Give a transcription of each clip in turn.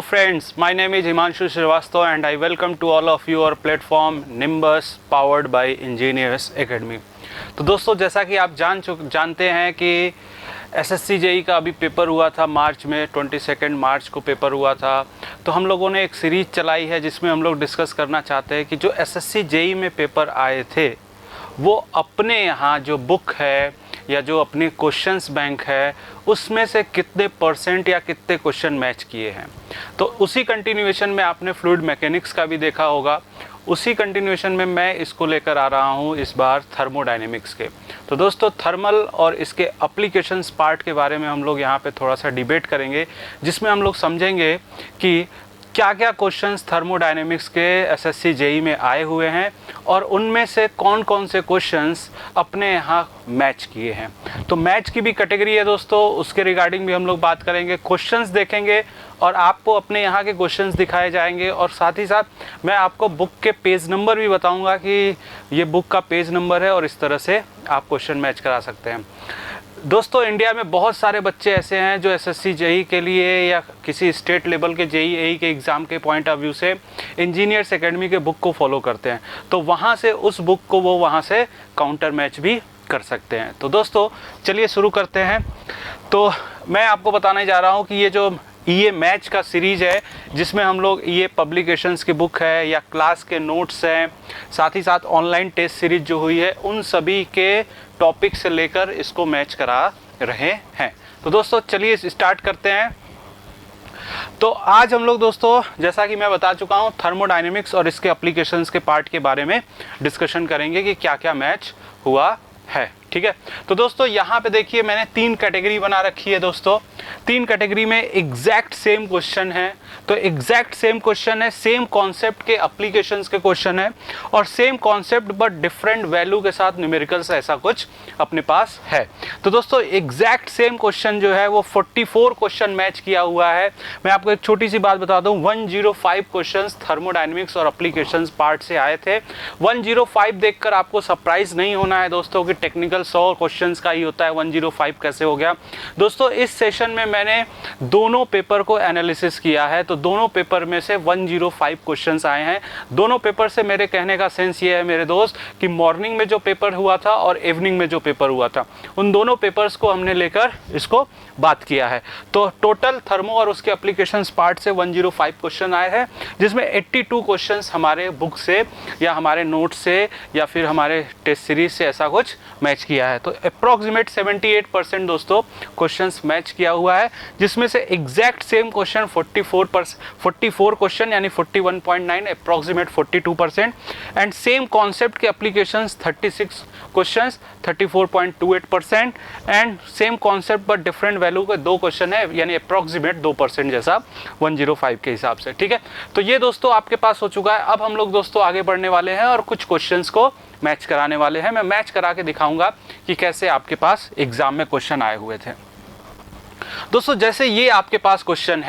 Hello friends, my name is Himanshu Srivastava and I welcome to all of you our platform Nimbus powered by Engineers Academy। तो दोस्तों, जैसा कि आप जानते हैं कि एसएससी जेई का अभी पेपर हुआ था मार्च में, 22 मार्च को पेपर हुआ था। तो हम लोगों ने एक सीरीज़ चलाई है जिसमें हम लोग डिस्कस करना चाहते हैं कि जो एसएससी जेई में पेपर आए थे वो अपने यहाँ जो बुक है या जो अपनी क्वेश्चंस बैंक है उसमें से कितने परसेंट या कितने क्वेश्चन मैच किए हैं। तो उसी कंटिन्यूएशन में आपने फ्लूइड मैकेनिक्स का भी देखा होगा, उसी कंटिन्यूएशन में मैं इसको लेकर आ रहा हूँ इस बार थर्मोडायनेमिक्स के। तो दोस्तों, थर्मल और इसके एप्लीकेशंस पार्ट के बारे में हम लोग यहाँ पे थोड़ा सा डिबेट करेंगे, जिसमें हम लोग समझेंगे कि क्या क्या क्वेश्चंस थर्मोडायनेमिक्स के एसएससी जेई में आए हुए हैं और उनमें से कौन कौन से क्वेश्चंस अपने यहाँ मैच किए हैं। तो मैच की भी कैटेगरी है दोस्तों, उसके रिगार्डिंग भी हम लोग बात करेंगे, क्वेश्चंस देखेंगे और आपको अपने यहाँ के क्वेश्चंस दिखाए जाएंगे और साथ ही साथ मैं आपको बुक के पेज नंबर भी बताऊँगा कि ये बुक का पेज नंबर है और इस तरह से आप क्वेश्चन मैच करा सकते हैं। दोस्तों, इंडिया में बहुत सारे बच्चे ऐसे हैं जो एसएससी जेई के लिए या किसी स्टेट लेवल के जेई के एग्ज़ाम के पॉइंट ऑफ व्यू से इंजीनियर्स एकेडमी के बुक को फॉलो करते हैं, तो वहाँ से उस बुक को वो वहाँ से काउंटर मैच भी कर सकते हैं। तो दोस्तों, चलिए शुरू करते हैं। तो मैं आपको बताने जा रहा हूँ कि ये जो ये मैच का सीरीज़ है जिसमें हम लोग ये पब्लिकेशंस की बुक है या क्लास के नोट्स हैं, साथ ही साथ ऑनलाइन टेस्ट सीरीज जो हुई है उन सभी के टॉपिक से लेकर इसको मैच करा रहे हैं। तो दोस्तों, चलिए स्टार्ट करते हैं। तो आज हम लोग दोस्तों, जैसा कि मैं बता चुका हूँ, थर्मोडायनेमिक्स और इसके एप्लीकेशंस के पार्ट के बारे में डिस्कशन करेंगे कि क्या क्या मैच हुआ है। ठीक है, तो दोस्तों यहाँ पे देखिए मैंने 3 कैटेगरी बना रखी है दोस्तों। 3 कैटेगरी में एग्जैक्ट सेम क्वेश्चन है, तो एग्जैक्ट सेम क्वेश्चन है, सेम कॉन्सेप्ट के एप्लीकेशंस के क्वेश्चन है और same concept but different value के साथ न्यूमेरिकल्स ऐसा कुछ अपने पास है। तो दोस्तों, एग्जैक्ट सेम क्वेश्चन जो है वो 44 क्वेश्चन मैच किया हुआ है। मैं आपको एक छोटी सी बात बता दूं, 105 क्वेश्चंस थर्मोडायनेमिक्स और एप्लीकेशंस पार्ट से आए थे। 105 देखकर आपको सरप्राइज नहीं होना है दोस्तों कि टेक्निकल 100 क्वेश्चंस का ही होता है, 105 कैसे हो गया। दोस्तों, इस सेशन में मैंने दोनों पेपर को एनालिसिस किया है, तो दोनों पेपर में से 105 क्वेश्चंस आए हैं। दोनों पेपर से मेरे कहने का सेंस ये है मेरे दोस्त कि मॉर्निंग में जो पेपर हुआ था और इवनिंग में जो पेपर हुआ था, उन दोनों पेपर्स को हमने लेकर इसको बात किया है। तो टोटल थर्मो और उसके एप्लीकेशंस पार्ट से 105 क्वेश्चन आए हैं, जिसमें 82 क्वेश्चंस हमारे बुक से या हमारे नोट से या फिर हमारे टेस्ट सीरीज से ऐसा कुछ मैच किया है। तो अप्रॉक्सीमेट 78% दोस्तों क्वेश्चंस मैच किया हुआ है, जिसमें से एग्जैक्ट सेम क्वेश्चन 44 क्वेश्चन यानी 41.9, अप्रॉक्सीमेट 42%, एंड सेम कॉन्सेप्ट के applications 36 questions 34.28%, and same concept but different value के 2 क्वेश्चन है यानी अप्रॉक्सीमेट 2% जैसा 105 के हिसाब से। ठीक है, तो ये दोस्तों आपके पास हो चुका है। अब हम लोग दोस्तों आगे बढ़ने वाले हैं और कुछ क्वेश्चंस को मैच कराने वाले हैं। मैं मैच करा के दिखाऊंगा कि कैसे आपके पास एग्जाम में क्वेश्चन आए हुए थे। दोस्तों, जैसे ये आपके पास क्वेश्चन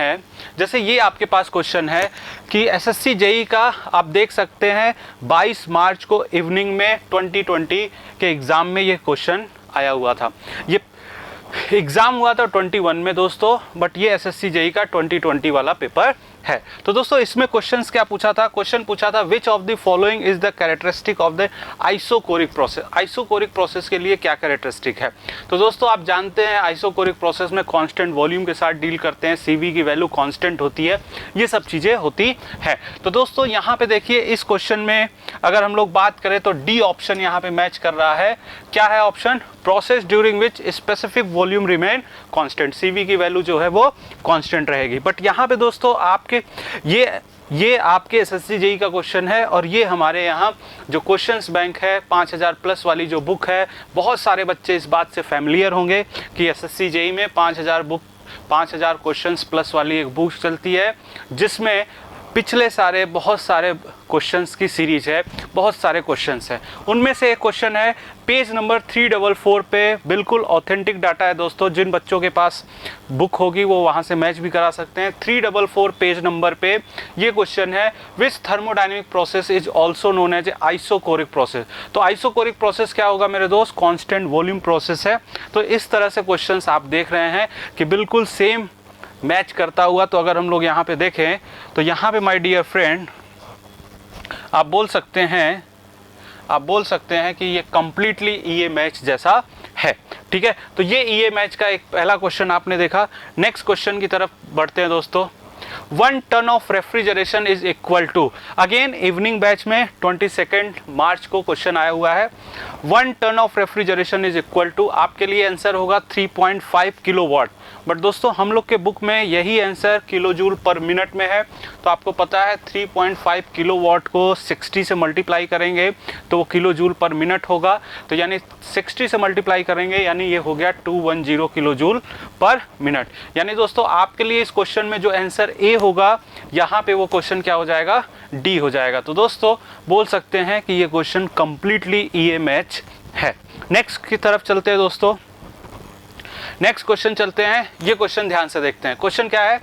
है कि एसएससी जेई का आप देख सकते हैं 22 मार्च को इवनिंग में 2020 के एग्ज़ाम में ये क्वेश्चन आया हुआ था। ये एग्ज़ाम हुआ था 21 में दोस्तों, बट ये एसएससी जेई का 2020 वाला पेपर है। तो दोस्तों, इसमें क्वेश्चंस क्या पूछा था? क्वेश्चन पूछा था विच of the following is the characteristic of the isochoric process. Isochoric process के लिए क्या कैरेक्टरिस्टिक है? तो दोस्तों, आप जानते हैं आइसोकोरिक प्रोसेस में कांस्टेंट वॉल्यूम के साथ डील करते हैं, सीवी की वैल्यू कांस्टेंट होती है, ये सब चीज़ें होती है। तो दोस्तों, यहाँ पे देखिए इस क्वेश्चन में अगर हम लोग बात करें तो डी ऑप्शन यहाँ पे मैच कर रहा है। क्या है option? Process during which specific volume remain constant, CV की वैल्यू जो है वो कांस्टेंट रहेगी। बट यहाँ पे दोस्तों आपके ये आपके एसएससी जेई का क्वेश्चन है और ये हमारे यहाँ जो क्वेश्चंस बैंक है 5000 प्लस वाली जो बुक है, बहुत सारे बच्चे इस बात से फैमिलियर होंगे कि एसएससी जेई में 5000 क्वेश्चंस प्लस वाली एक बुक चलती है, जिसमें पिछले सारे बहुत सारे क्वेश्चंस की सीरीज है, बहुत सारे क्वेश्चंस हैं। उनमें से एक क्वेश्चन है पेज नंबर 344 पे, बिल्कुल ऑथेंटिक डाटा है दोस्तों। जिन बच्चों के पास बुक होगी वो वहाँ से मैच भी करा सकते हैं। 344 पेज नंबर पे ये क्वेश्चन है which thermodynamic process is also known as isochoric process. तो आइसोकोरिक प्रोसेस क्या होगा मेरे दोस्त? कांस्टेंट वॉल्यूम प्रोसेस है। तो इस तरह से क्वेश्चंस आप देख रहे हैं कि बिल्कुल सेम मैच करता हुआ, तो अगर हम लोग यहाँ पे देखें तो यहाँ पे माय डियर फ्रेंड आप बोल सकते हैं कि ये कंप्लीटली ईए मैच जैसा है। ठीक है, तो ये ईए मैच का एक पहला क्वेश्चन आपने देखा। नेक्स्ट क्वेश्चन की तरफ बढ़ते हैं दोस्तों। 1 ton of refrigeration is equal to, again evening batch में 22 मार्च को क्वेश्चन आया हुआ है। 1 ton of refrigeration is equal to, आपके लिए आंसर होगा 3.5 किलोवाट। बट दोस्तों हम लोग के बुक में यही आंसर किलो जूल पर मिनट में है, तो आपको पता है 3.5 किलोवाट को 60 से मल्टीप्लाई करेंगे तो वो किलो जूल पर मिनट होगा, तो यानी 60 से मल्टीप्लाई करेंगे यानी ये हो गया 210 किलो जूल पर मिनट। यानी दोस्तों आपके लिए इस क्वेश्चन में जो आंसर ए होगा, यहाँ पे वो क्वेश्चन क्या हो जाएगा, डी हो जाएगा। तो दोस्तों बोल सकते हैं कि ये क्वेश्चन कंप्लीटली ईए मैच है। नेक्स्ट की तरफ चलते हैं दोस्तों, नेक्स्ट क्वेश्चन चलते हैं। ये क्वेश्चन ध्यान से देखते हैं। क्वेश्चन क्या है,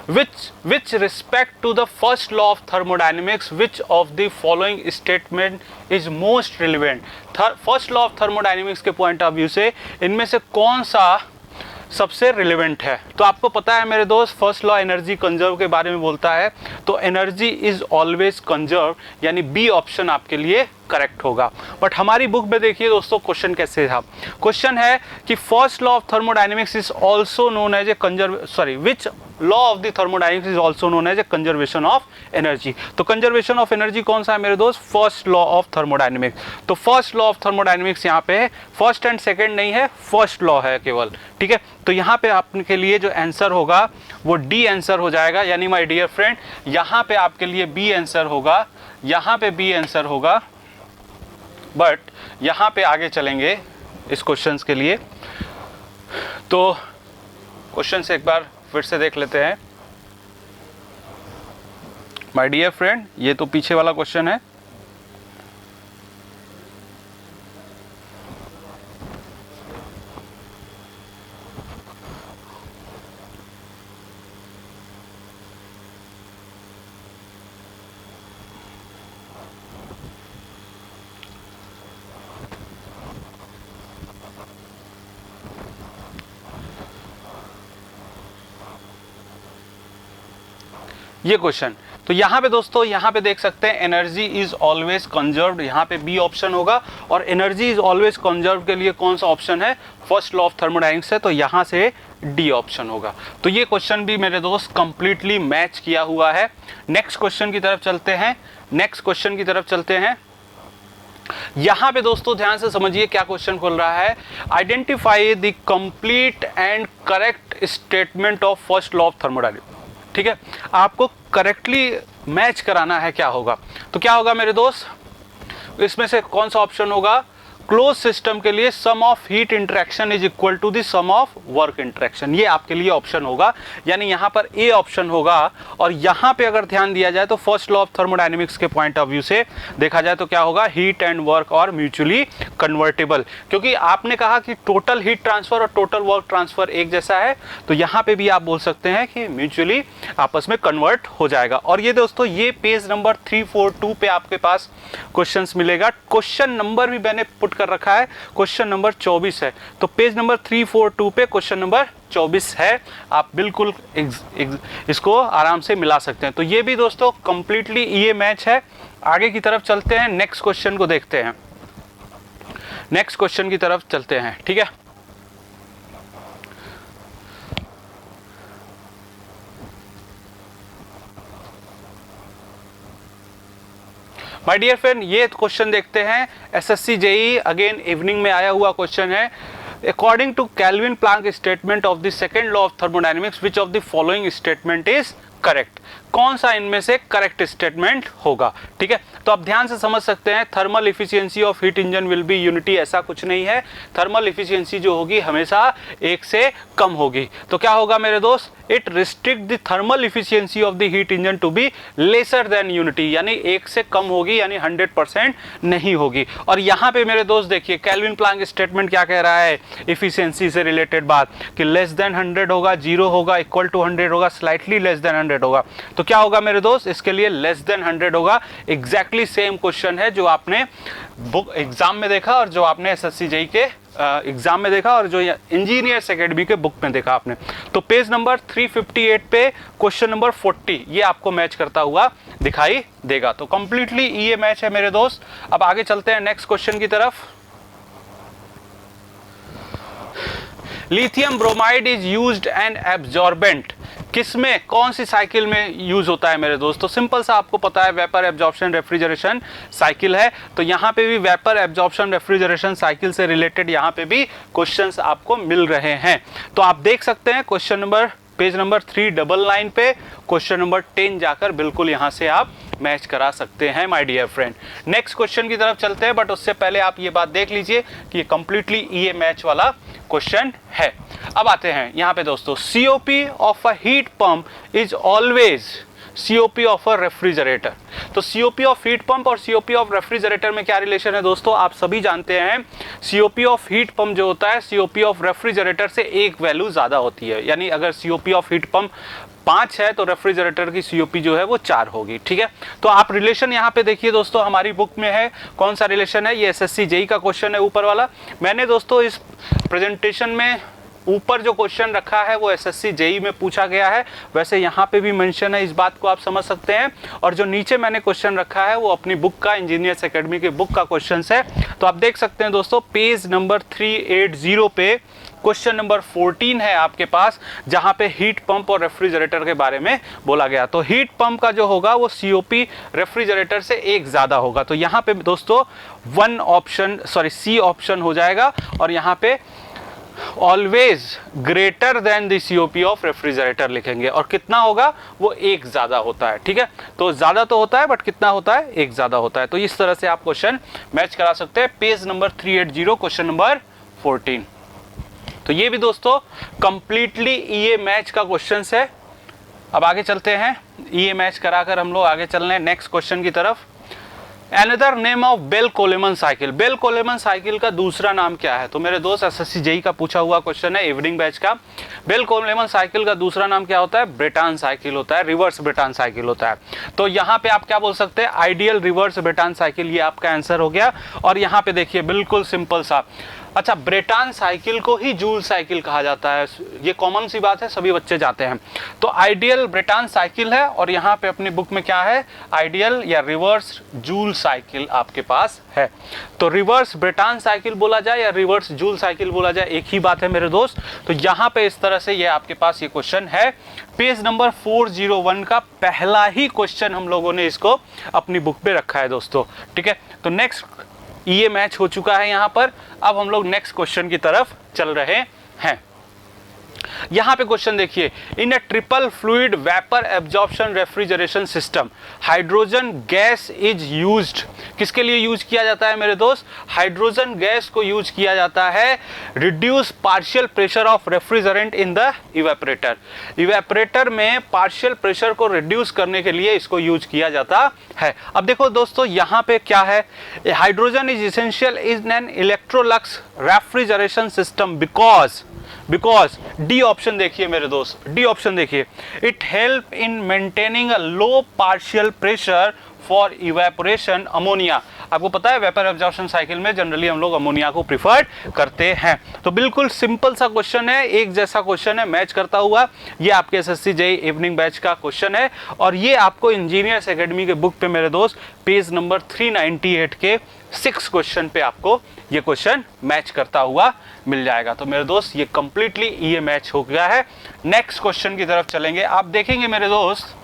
which respect to the first law of thermodynamics which of the following statement is most relevant. First law of thermodynamics के पॉइंट ऑफ व्यू से इनमें से कौन सा सबसे रिलेवेंट है। तो आपको पता है मेरे दोस्त, फर्स्ट लॉ एनर्जी कंजर्व के बारे में बोलता है, तो एनर्जी इज ऑलवेज कंजर्व, यानी बी ऑप्शन आपके लिए करेक्ट होगा। बट हमारी बुक में देखिए दोस्तों क्वेश्चन कैसे था। क्वेश्चन है कि first law of thermodynamics is also known as a which law of the thermodynamics is also known as a conservation of energy. तो कंजर्वेशन ऑफ एनर्जी कौन सा है मेरे दोस्त, फर्स्ट लॉ ऑफ थर्मोडायनेमिक्स। तो फर्स्ट लॉ ऑफ थर्मोडायनेमिक्स यहाँ पे है, फर्स्ट एंड सेकंड नहीं है, फर्स्ट लॉ है केवल। ठीक है, तो यहाँ पे आपके लिए जो आंसर होगा वो डी आंसर हो जाएगा, यानी माय डियर फ्रेंड यहाँ पे आपके लिए बी आंसर होगा, यहाँ पे बी आंसर होगा। बट यहाँ पे आगे चलेंगे इस क्वेश्चंस के लिए, तो क्वेश्चन से एक बार फिर से देख लेते हैं। माय डियर फ्रेंड ये तो पीछे वाला क्वेश्चन है। ये क्वेश्चन, तो यहाँ पे दोस्तों यहाँ पे देख सकते हैं एनर्जी इज ऑलवेज कंजर्व्ड, यहाँ पे बी ऑप्शन होगा। और एनर्जी इज ऑलवेज कंजर्व्ड के लिए कौन सा ऑप्शन है, फर्स्ट लॉ ऑफ थर्मोडायनेमिक्स है, तो यहाँ से डी ऑप्शन होगा। तो ये क्वेश्चन भी मेरे दोस्त कंप्लीटली मैच किया हुआ है। नेक्स्ट क्वेश्चन की तरफ चलते हैं। नेक्स्ट क्वेश्चन की तरफ चलते हैं। यहाँ पे दोस्तों ध्यान से समझिए क्या क्वेश्चन खोल रहा है, identify the complete and correct statement of first law of thermodynamics. ठीक है, आपको करेक्टली मैच कराना है, क्या होगा, तो क्या होगा मेरे दोस्त, इसमें से कौन सा ऑप्शन होगा, क्लोज सिस्टम के लिए sum of heat interaction is equal to the sum of work interaction, ये आपके लिए ऑप्शन होगा, यानी यहाँ पर ए ऑप्शन होगा। और यहाँ पे अगर ध्यान दिया जाए तो फर्स्ट लॉ ऑफ थर्मोडायनेमिक्स के पॉइंट ऑफ व्यू से देखा जाए तो क्या होगा, हीट एंड वर्क और म्यूचुअली कन्वर्टेबल, क्योंकि आपने कहा कि टोटल हीट ट्रांसफर और टोटल वर्क ट्रांसफर एक जैसा है, तो यहाँ पे भी आप बोल सकते हैं कि म्यूचुअली आपस में कन्वर्ट हो जाएगा। और ये दोस्तों ये पेज नंबर 342 पे आपके पास क्वेश्चन मिलेगा। क्वेश्चन नंबर भी मैंने पुट कर रखा है, क्वेश्चन नंबर 24 है, तो पेज नंबर 342 पे क्वेश्चन नंबर 24 है, आप बिल्कुल इसको आराम से मिला सकते हैं। तो ये भी दोस्तों कंप्लीटली ये मैच है। आगे की तरफ चलते हैं, नेक्स्ट क्वेश्चन को देखते हैं। नेक्स्ट क्वेश्चन की तरफ चलते हैं, ठीक है। माय डियर फ्रेंड ये क्वेश्चन देखते हैं, एसएससी जेई अगेन इवनिंग में आया हुआ क्वेश्चन है। According to Kelvin Planck statement of the second law of thermodynamics which of the following statement is correct, कौन सा इनमें से करेक्ट स्टेटमेंट होगा, ठीक है। तो आप ध्यान से समझ सकते हैं, thermal efficiency of heat engine will be unity, ऐसा कुछ नहीं है। थर्मल इफिशियंसी जो होगी हमेशा एक से कम होगी। तो क्या होगा मेरे दोस्त, it restrict the thermal efficiency of the heat engine to be lesser than unity, यानी एक से कम होगी, यानी 100% नहीं होगी। और यहाँ पे मेरे दोस्त देखिए केल्विन प्लैंक स्टेटमेंट क्या कह रहा है, इफिशियंसी से रिलेटेड बात, कि लेस देन 100 होगा, 0 होगा, इक्वल टू 100 होगा, स्लाइटली लेस देन 100 100 होगा। तो क्या होगा मेरे दोस्त, इसके लिए लेस देन 100 होगा। एग्जैक्टली सेम क्वेश्चन है जो आपने बुक एग्जाम में देखा और जो आपने एसएससी जेईई के एग्जाम में देखा और जो इंजीनियर्स एकेडमी के बुक में देखा आपने। तो पेज नंबर 358 पे क्वेश्चन नंबर 40 ये आपको मैच करता हुआ दिखाई देगा। तो कंप्लीटली ये मैच है मेरे दोस्त। अब आगे चलते हैं नेक्स्ट क्वेश्चन की तरफ। Lithium bromide is used and absorbent, किसमें, कौन सी साइकिल में यूज होता है मेरे दोस्त? तो सिंपल सा आपको पता है, वेपर एब्जॉर्प्शन रेफ्रिजरेशन साइकिल है। तो यहाँ पे भी वेपर एब्जॉर्प्शन रेफ्रिजरेशन साइकिल से रिलेटेड यहाँ पे भी क्वेश्चंस आपको मिल रहे हैं। तो आप देख सकते हैं क्वेश्चन नंबर पेज नंबर 399 पे क्वेश्चन नंबर 10 जाकर बिल्कुल यहाँ से आप मैच करा सकते हैं my dear friend. Next question की तरफ चलते हैं, बट उससे पहले आप ये बात देख लीजिए कि ये कंप्लीटली ये मैच वाला क्वेश्चन है। अब आते हैं यहाँ पे दोस्तों, COP of a heat pump is always COP of a refrigerator. तो COP ऑफ हीट पंप और COP ऑफ रेफ्रिजरेटर में क्या रिलेशन है दोस्तों, आप सभी जानते हैं। COP ऑफ हीट पंप जो होता है COP ऑफ रेफ्रिजरेटर से एक वैल्यू ज़्यादा होती है, यानी अगर COP ऑफ हीट पंप 5 है तो रेफ्रिजरेटर की COP जो है वो 4 होगी, ठीक है। तो आप रिलेशन यहाँ पे देखिए दोस्तों, हमारी बुक में है, कौन सा रिलेशन है, ये SSC जेईई का क्वेश्चन है ऊपर वाला। मैंने दोस्तों इस प्रेजेंटेशन में ऊपर जो क्वेश्चन रखा है वो SSC जेईई में पूछा गया है, वैसे यहाँ पे भी मेंशन है, इस बात को आप समझ सकते हैं। और जो नीचे मैंने क्वेश्चन रखा है वो अपनी बुक का, इंजीनियर्स एकेडमी के बुक का क्वेश्चन है। तो आप देख सकते हैं दोस्तों, पेज नंबर 380 पे क्वेश्चन नंबर 14 है आपके पास, जहां पे हीट पंप और रेफ्रिजरेटर के बारे में बोला गया। तो हीट पंप का जो होगा वो COP रेफ्रिजरेटर से एक ज्यादा होगा। तो यहाँ पे दोस्तों C ऑप्शन हो जाएगा, और यहाँ पे always greater than the COP of refrigerator लिखेंगे, और कितना होगा वो एक ज्यादा होता है, ठीक है। तो ज्यादा तो होता है बट कितना होता है, एक ज्यादा होता है। तो इस तरह से आप क्वेश्चन मैच करा सकते हैं। Page number 380 question number 14। तो ये भी दोस्तों कंप्लीटली ये मैच का क्वेश्चन है। अब आगे चलते हैं, ये मैच कराकर हम लोग आगे चल रहे हैं नेक्स्ट क्वेश्चन की तरफ। Another name of Bell Coleman cycle, Bell Coleman cycle का दूसरा नाम क्या है? तो मेरे दोस्त SSC जेईई का पूछा हुआ क्वेश्चन है, इवनिंग बैच का। बेल कोलेमन साइकिल का दूसरा नाम क्या होता है? ब्रेटन साइकिल होता है, रिवर्स ब्रेटन साइकिल होता है। तो यहाँ पे आप क्या बोल सकते हैं, आइडियल रिवर्स ब्रेटन साइकिल, ये आपका आंसर हो गया। और यहाँ पे देखिए बिल्कुल सिंपल सा, अच्छा, ब्रेटन साइकिल को ही जूल साइकिल कहा जाता है, ये कॉमन सी बात है, सभी बच्चे जाते हैं। तो आइडियल ब्रेटन साइकिल है, और यहाँ पे अपनी बुक में क्या है, आइडियल या रिवर्स जूल साइकिल आपके पास है। तो रिवर्स ब्रेटन साइकिल बोला जाए या रिवर्स जूल साइकिल बोला जाए, एक ही बात है मेरे दोस्त। तो यहाँ पे इस तरह से ये आपके पास ये क्वेश्चन है। पेज नंबर 401 का पहला ही क्वेश्चन हम लोगों ने इसको अपनी बुक पे रखा है दोस्तों, ठीक है। तो नेक्स्ट ये मैच हो चुका है यहाँ पर। अब हम लोग नेक्स्ट क्वेश्चन की तरफ चल रहे हैं। यहाँ पे क्वेश्चन देखिए, in a triple fluid vapour absorption refrigeration system hydrogen gas is used, किसके लिए यूज किया जाता है मेरे दोस्त? हाइड्रोजन गैस को यूज किया जाता है reduce partial pressure of refrigerant in the evaporator. Evaporator में पार्शियल प्रेशर को रिड्यूस करने के लिए इसको यूज किया जाता है। अब देखो दोस्तों, यहाँ पे क्या है, hydrogen is essential in an Electrolux refrigeration system because D option देखिए मेरे दोस्त, डी ऑप्शन देखिए, it help in maintaining a low partial pressure for evaporation ammonia. आपको पता है वेपर एब्जॉर्प्शन साइकिल में जनरली हम लोग अमोनिया को प्रिफर करते हैं। तो बिल्कुल सिंपल सा क्वेश्चन है, एक जैसा क्वेश्चन है, मैच करता हुआ। ये आपके SSC जेईई इवनिंग बैच का क्वेश्चन है, और ये आपको इंजीनियर्स एकेडमी के बुक पे मेरे दोस्त पेज नंबर 398 के 6 क्वेश्चन पे आपको ये क्वेश्चन मैच करता हुआ मिल जाएगा। तो मेरे दोस्त ये कंप्लीटली ये मैच हो गया है। नेक्स्ट क्वेश्चन की तरफ चलेंगे। आप देखेंगे मेरे दोस्त,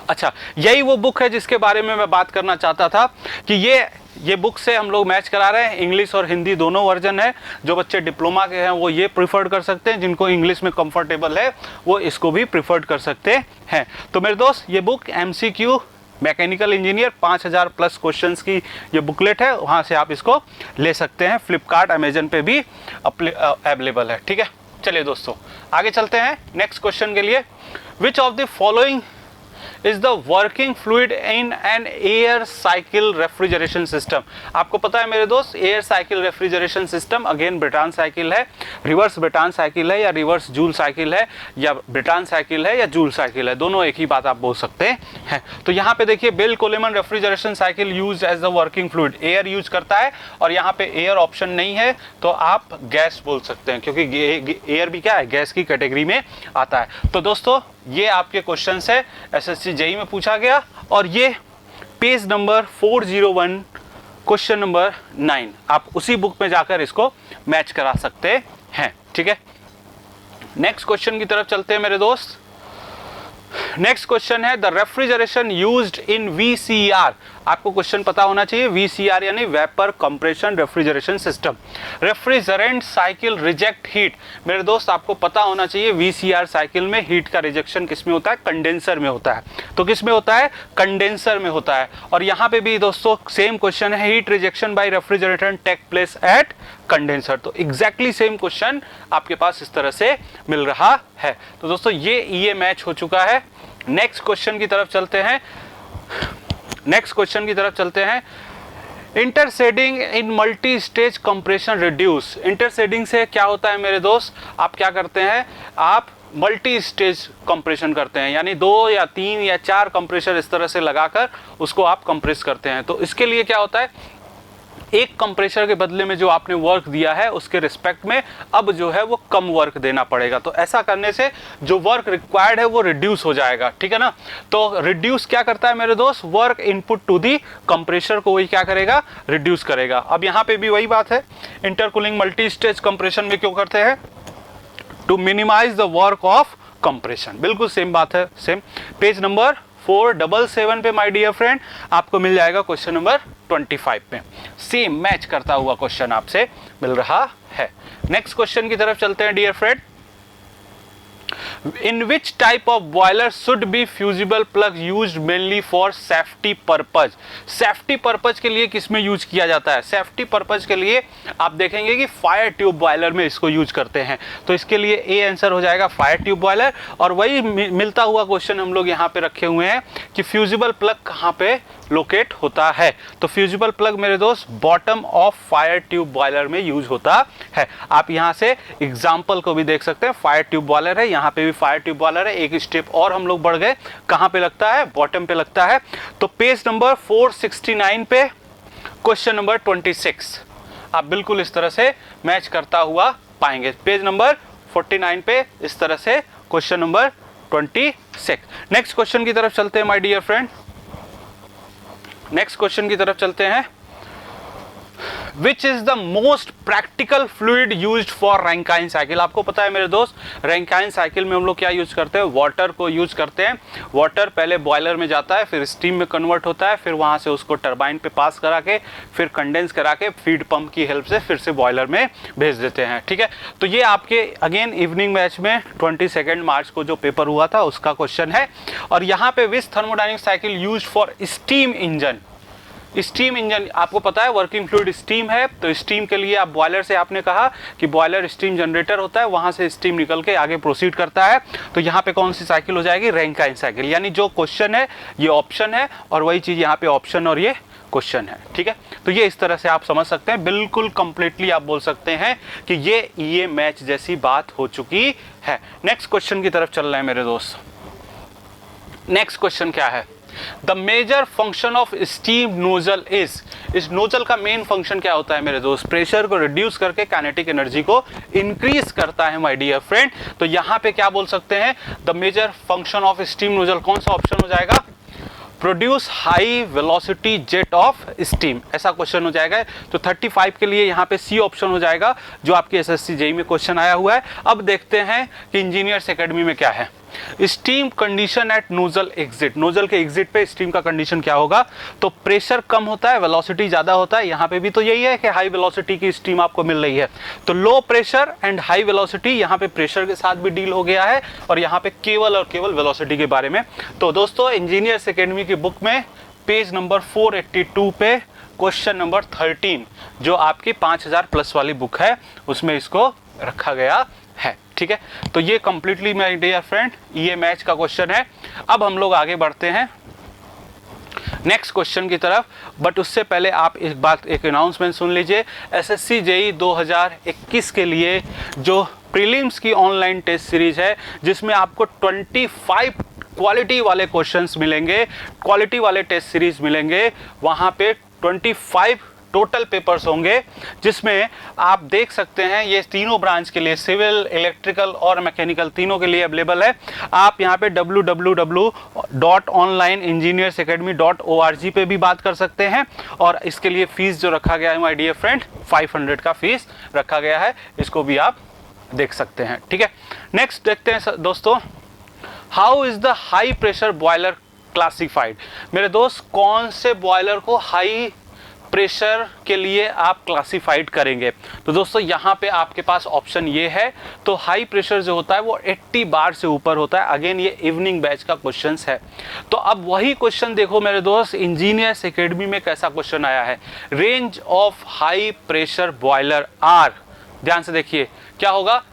अच्छा, यही वो बुक है जिसके बारे में मैं बात करना चाहता था कि ये बुक से हम लोग मैच करा रहे हैं। इंग्लिश और हिंदी दोनों वर्जन है। जो बच्चे डिप्लोमा के हैं वो ये प्रिफर्ड कर सकते हैं, जिनको इंग्लिश में कंफर्टेबल है वो इसको भी प्रिफर्ड कर सकते हैं। तो मेरे दोस्त ये book MCQ mechanical engineer 5000 plus questions की ये बुकलेट है, वहाँ से आप इसको ले सकते हैं। फ्लिपकार्ट, अमेजन पे भी अवेलेबल है, ठीक है। चलिए दोस्तों आगे चलते हैं नेक्स्ट क्वेश्चन के लिए। विच of the following is the working fluid in an air cycle refrigeration system. आपको पता है मेरे दोस्त, air cycle refrigeration system again Bretton cycle है, रिवर्स ब्रिटान साइकिल है या रिवर्स जूल साइकिल है, या ब्रिटान साइकिल है या जूल साइकिल है, दोनों एक ही बात आप बोल सकते हैं। तो यहाँ पे देखिए Bell Coleman refrigeration cycle use as the working fluid, air use करता है और यहाँ पे एयर ऑप्शन नहीं है तो आप गैस बोल सकते हैं, क्योंकि एयर भी क्या है, गैस की कैटेगरी में आता है। तो दोस्तों ये आपके क्वेश्चंस है, एसएससी जेईई में पूछा गया, और ये पेज नंबर 401 क्वेश्चन नंबर 9 आप उसी बुक में जाकर इसको मैच करा सकते हैं। ठीक है, नेक्स्ट क्वेश्चन की तरफ चलते हैं मेरे दोस्त। नेक्स्ट क्वेश्चन है the refrigeration used in VCR. आपको क्वेश्चन पता होना चाहिए, वीसीआर यानी vapour compression refrigeration system, refrigerant cycle reject heat. मेरे दोस्त आपको पता होना चाहिए वीसीआर साइकिल में हीट का रिजेक्शन किस में होता है, कंडेंसर में होता है। तो किस में होता है, कंडेंसर में होता है। और यहाँ पे भी दोस्तों सेम क्वेश्चन है, heat rejection by refrigerator take place at condenser. तो एग्जैक्टली सेम क्वेश्चन आपके पास इस तरह से मिल रहा है। तो दोस्तों ये मैच हो चुका है। नेक्स्ट क्वेश्चन की तरफ चलते हैं। इंटरसेडिंग इन मल्टी स्टेज कंप्रेशन रिड्यूस। इंटरसेडिंग से क्या होता है मेरे दोस्त, आप क्या करते हैं, आप मल्टी स्टेज कंप्रेशन करते हैं, यानी 2 या 3 या 4 कंप्रेशर इस तरह से लगाकर उसको आप कंप्रेस करते हैं। तो इसके लिए क्या होता है, एक कंप्रेशर के बदले में जो आपने वर्क दिया है उसके रिस्पेक्ट में अब जो है वो कम वर्क देना पड़ेगा। तो ऐसा करने से जो वर्क रिक्वायर्ड है वो रिड्यूस हो जाएगा। ठीक है ना, तो रिड्यूस क्या करता है मेरे दोस्त, work input to the compressor को वही क्या करेगा, रिड्यूस करेगा। अब यहाँ पे भी वही बात है, इंटरकूलिंग मल्टी स्टेज कंप्रेशन में क्यों करते हैं, to minimise the work of compression. बिल्कुल सेम बात है, सेम। पेज नंबर 477 पे माय डियर फ्रेंड आपको मिल जाएगा क्वेश्चन नंबर 25 में, सेम मैच करता हुआ क्वेश्चन आपसे मिल रहा है। नेक्स्ट क्वेश्चन की तरफ चलते हैं dear friend. In which type of boiler should be fusible plug used mainly for safety purpose? Safety purpose के लिए किसमें यूज किया जाता है, सेफ्टी पर्पज के लिए आप देखेंगे कि फायर ट्यूब बॉयलर में इसको यूज करते हैं। तो इसके लिए ए आंसर हो जाएगा फायर ट्यूब बॉयलर। और वही मिलता हुआ क्वेश्चन हम लोग यहाँ पे रखे हुए हैं कि फ्यूजिबल प्लग कहाँ पे लोकेट होता है। तो फ्यूजिबल प्लग मेरे दोस्त bottom of fire tube boiler में यूज होता है। आप यहाँ से एग्जाम्पल को भी देख सकते हैं, फायर ट्यूब बॉयलर है, यहाँ पे भी फायर ट्यूब बॉयलर है। एक स्टेप और हम लोग बढ़ गए, कहाँ पे लगता है, बॉटम पे लगता है। तो पेज नंबर 469 पे क्वेश्चन नंबर 26 आप बिल्कुल इस तरह से मैच करता हुआ पाएंगे। पेज नंबर 49 पे इस तरह से क्वेश्चन नंबर 26। नेक्स्ट क्वेश्चन की तरफ चलते हैं my dear friend. Next question की तरफ चलते हैं। Which is the most practical fluid used for Rankine cycle? आपको पता है मेरे दोस्त, Rankine cycle में हम लोग क्या यूज करते हैं, वाटर को यूज करते हैं। वाटर पहले बॉयलर में जाता है, फिर स्टीम में कन्वर्ट होता है, फिर वहां से उसको टरबाइन पे पास करा के फिर कंडेंस करा के फीड पंप की हेल्प से फिर से बॉयलर में भेज देते हैं। ठीक है, तो ये आपके अगेन इवनिंग बैच में 22 मार्च को जो पेपर हुआ था उसका क्वेश्चन है। और यहाँ पे which thermodynamic cycle use for steam engine. Steam engine आपको पता है वर्किंग फ्लूइड स्टीम है, तो स्टीम के लिए आप बॉयलर से आपने कहा कि बॉयलर स्टीम जनरेटर होता है, वहां से स्टीम निकल के आगे प्रोसीड करता है। तो यहाँ पे कौन सी साइकिल हो जाएगी, रैंकाइन साइकिल। यानी जो क्वेश्चन है ये ऑप्शन है और वही चीज यहाँ पे ऑप्शन और ये क्वेश्चन है। ठीक है, तो ये इस तरह से आप समझ सकते हैं, बिल्कुल कंप्लीटली आप बोल सकते हैं कि ये मैच जैसी बात हो चुकी है। नेक्स्ट क्वेश्चन की तरफ चल रहे हैं मेरे दोस्त। नेक्स्ट क्वेश्चन क्या है, the major function of steam nozzle is. इस नोजल का मेन फंक्शन क्या होता है मेरे दोस्त, प्रेशर को रिड्यूस करके काइनेटिक एनर्जी को इंक्रीज करता है माय डियर फ्रेंड। तो यहाँ पे क्या बोल सकते हैं, the major function of steam nozzle, कौन सा ऑप्शन हो जाएगा, produce high velocity jet of steam, ऐसा क्वेश्चन हो जाएगा। तो 35 के लिए यहाँ पे सी ऑप्शन हो जाएगा जो आपके एसएससी जेईई में क्वेश्चन आया हुआ है। अब देखते हैं कि इंजीनियर्स एकेडमी में क्या है। Steam condition at nozzle exit, nozzle के एग्जिट पे स्टीम का कंडीशन क्या होगा, तो प्रेशर कम होता है, वेलोसिटी ज्यादा होता है। यहाँ पे भी तो यही है कि हाई वेलोसिटी की स्टीम आपको मिल रही है। तो low pressure and high velocity, यहाँ पे प्रेशर के साथ भी डील हो गया है और यहाँ पे केवल और केवल वेलोसिटी के बारे में। तो दोस्तों इंजीनियर्स एकेडमी की बुक में पेज नंबर 482 पे क्वेश्चन नंबर 13 जो आपकी 5000 प्लस वाली बुक है उसमें इसको रखा गया है। ठीक है, तो ये कंप्लीटली माय डियर फ्रेंड ये मैच का क्वेश्चन है। अब हम लोग आगे बढ़ते हैं नेक्स्ट क्वेश्चन की तरफ, बट उससे पहले आप एक अनाउंसमेंट सुन लीजिए। एसएससी जेईई 2021 के लिए जो प्रीलिम्स की ऑनलाइन टेस्ट सीरीज है, जिसमें आपको 25 क्वालिटी वाले क्वेश्चंस मिलेंगे, क्वालिटी वाले टेस्ट सीरीज मिलेंगे, वहाँ पे 25 टोटल पेपर्स होंगे, जिसमें आप देख सकते हैं ये तीनों ब्रांच के लिए, सिविल, इलेक्ट्रिकल और मैकेनिकल, तीनों के लिए अवेलेबल है। आप यहाँ पे www.onlineengineersacademy.org पे भी बात कर सकते हैं, और इसके लिए फीस जो रखा गया है माय डियर फ्रेंड 500 का फीस रखा गया है, इसको भी आप देख सकते हैं, ठीक है। नेक्स्ट देखते हैं दोस्तों, how is the high pressure boiler classified. मेरे दोस्त, कौन से बॉयलर को हाई प्रेशर के लिए आप क्लासिफाइड करेंगे? तो दोस्तों यहाँ पे आपके पास ऑप्शन ये है, तो हाई प्रेशर जो होता है वो 80 बार से ऊपर होता है। अगेन ये इवनिंग बैच का क्वेश्चन है। तो अब वही क्वेश्चन देखो मेरे दोस्त, इंजीनियर्स एकेडमी में कैसा क्वेश्चन आया है। Range of high pressure boiler are, ध्यान से देखिए क्या होगा,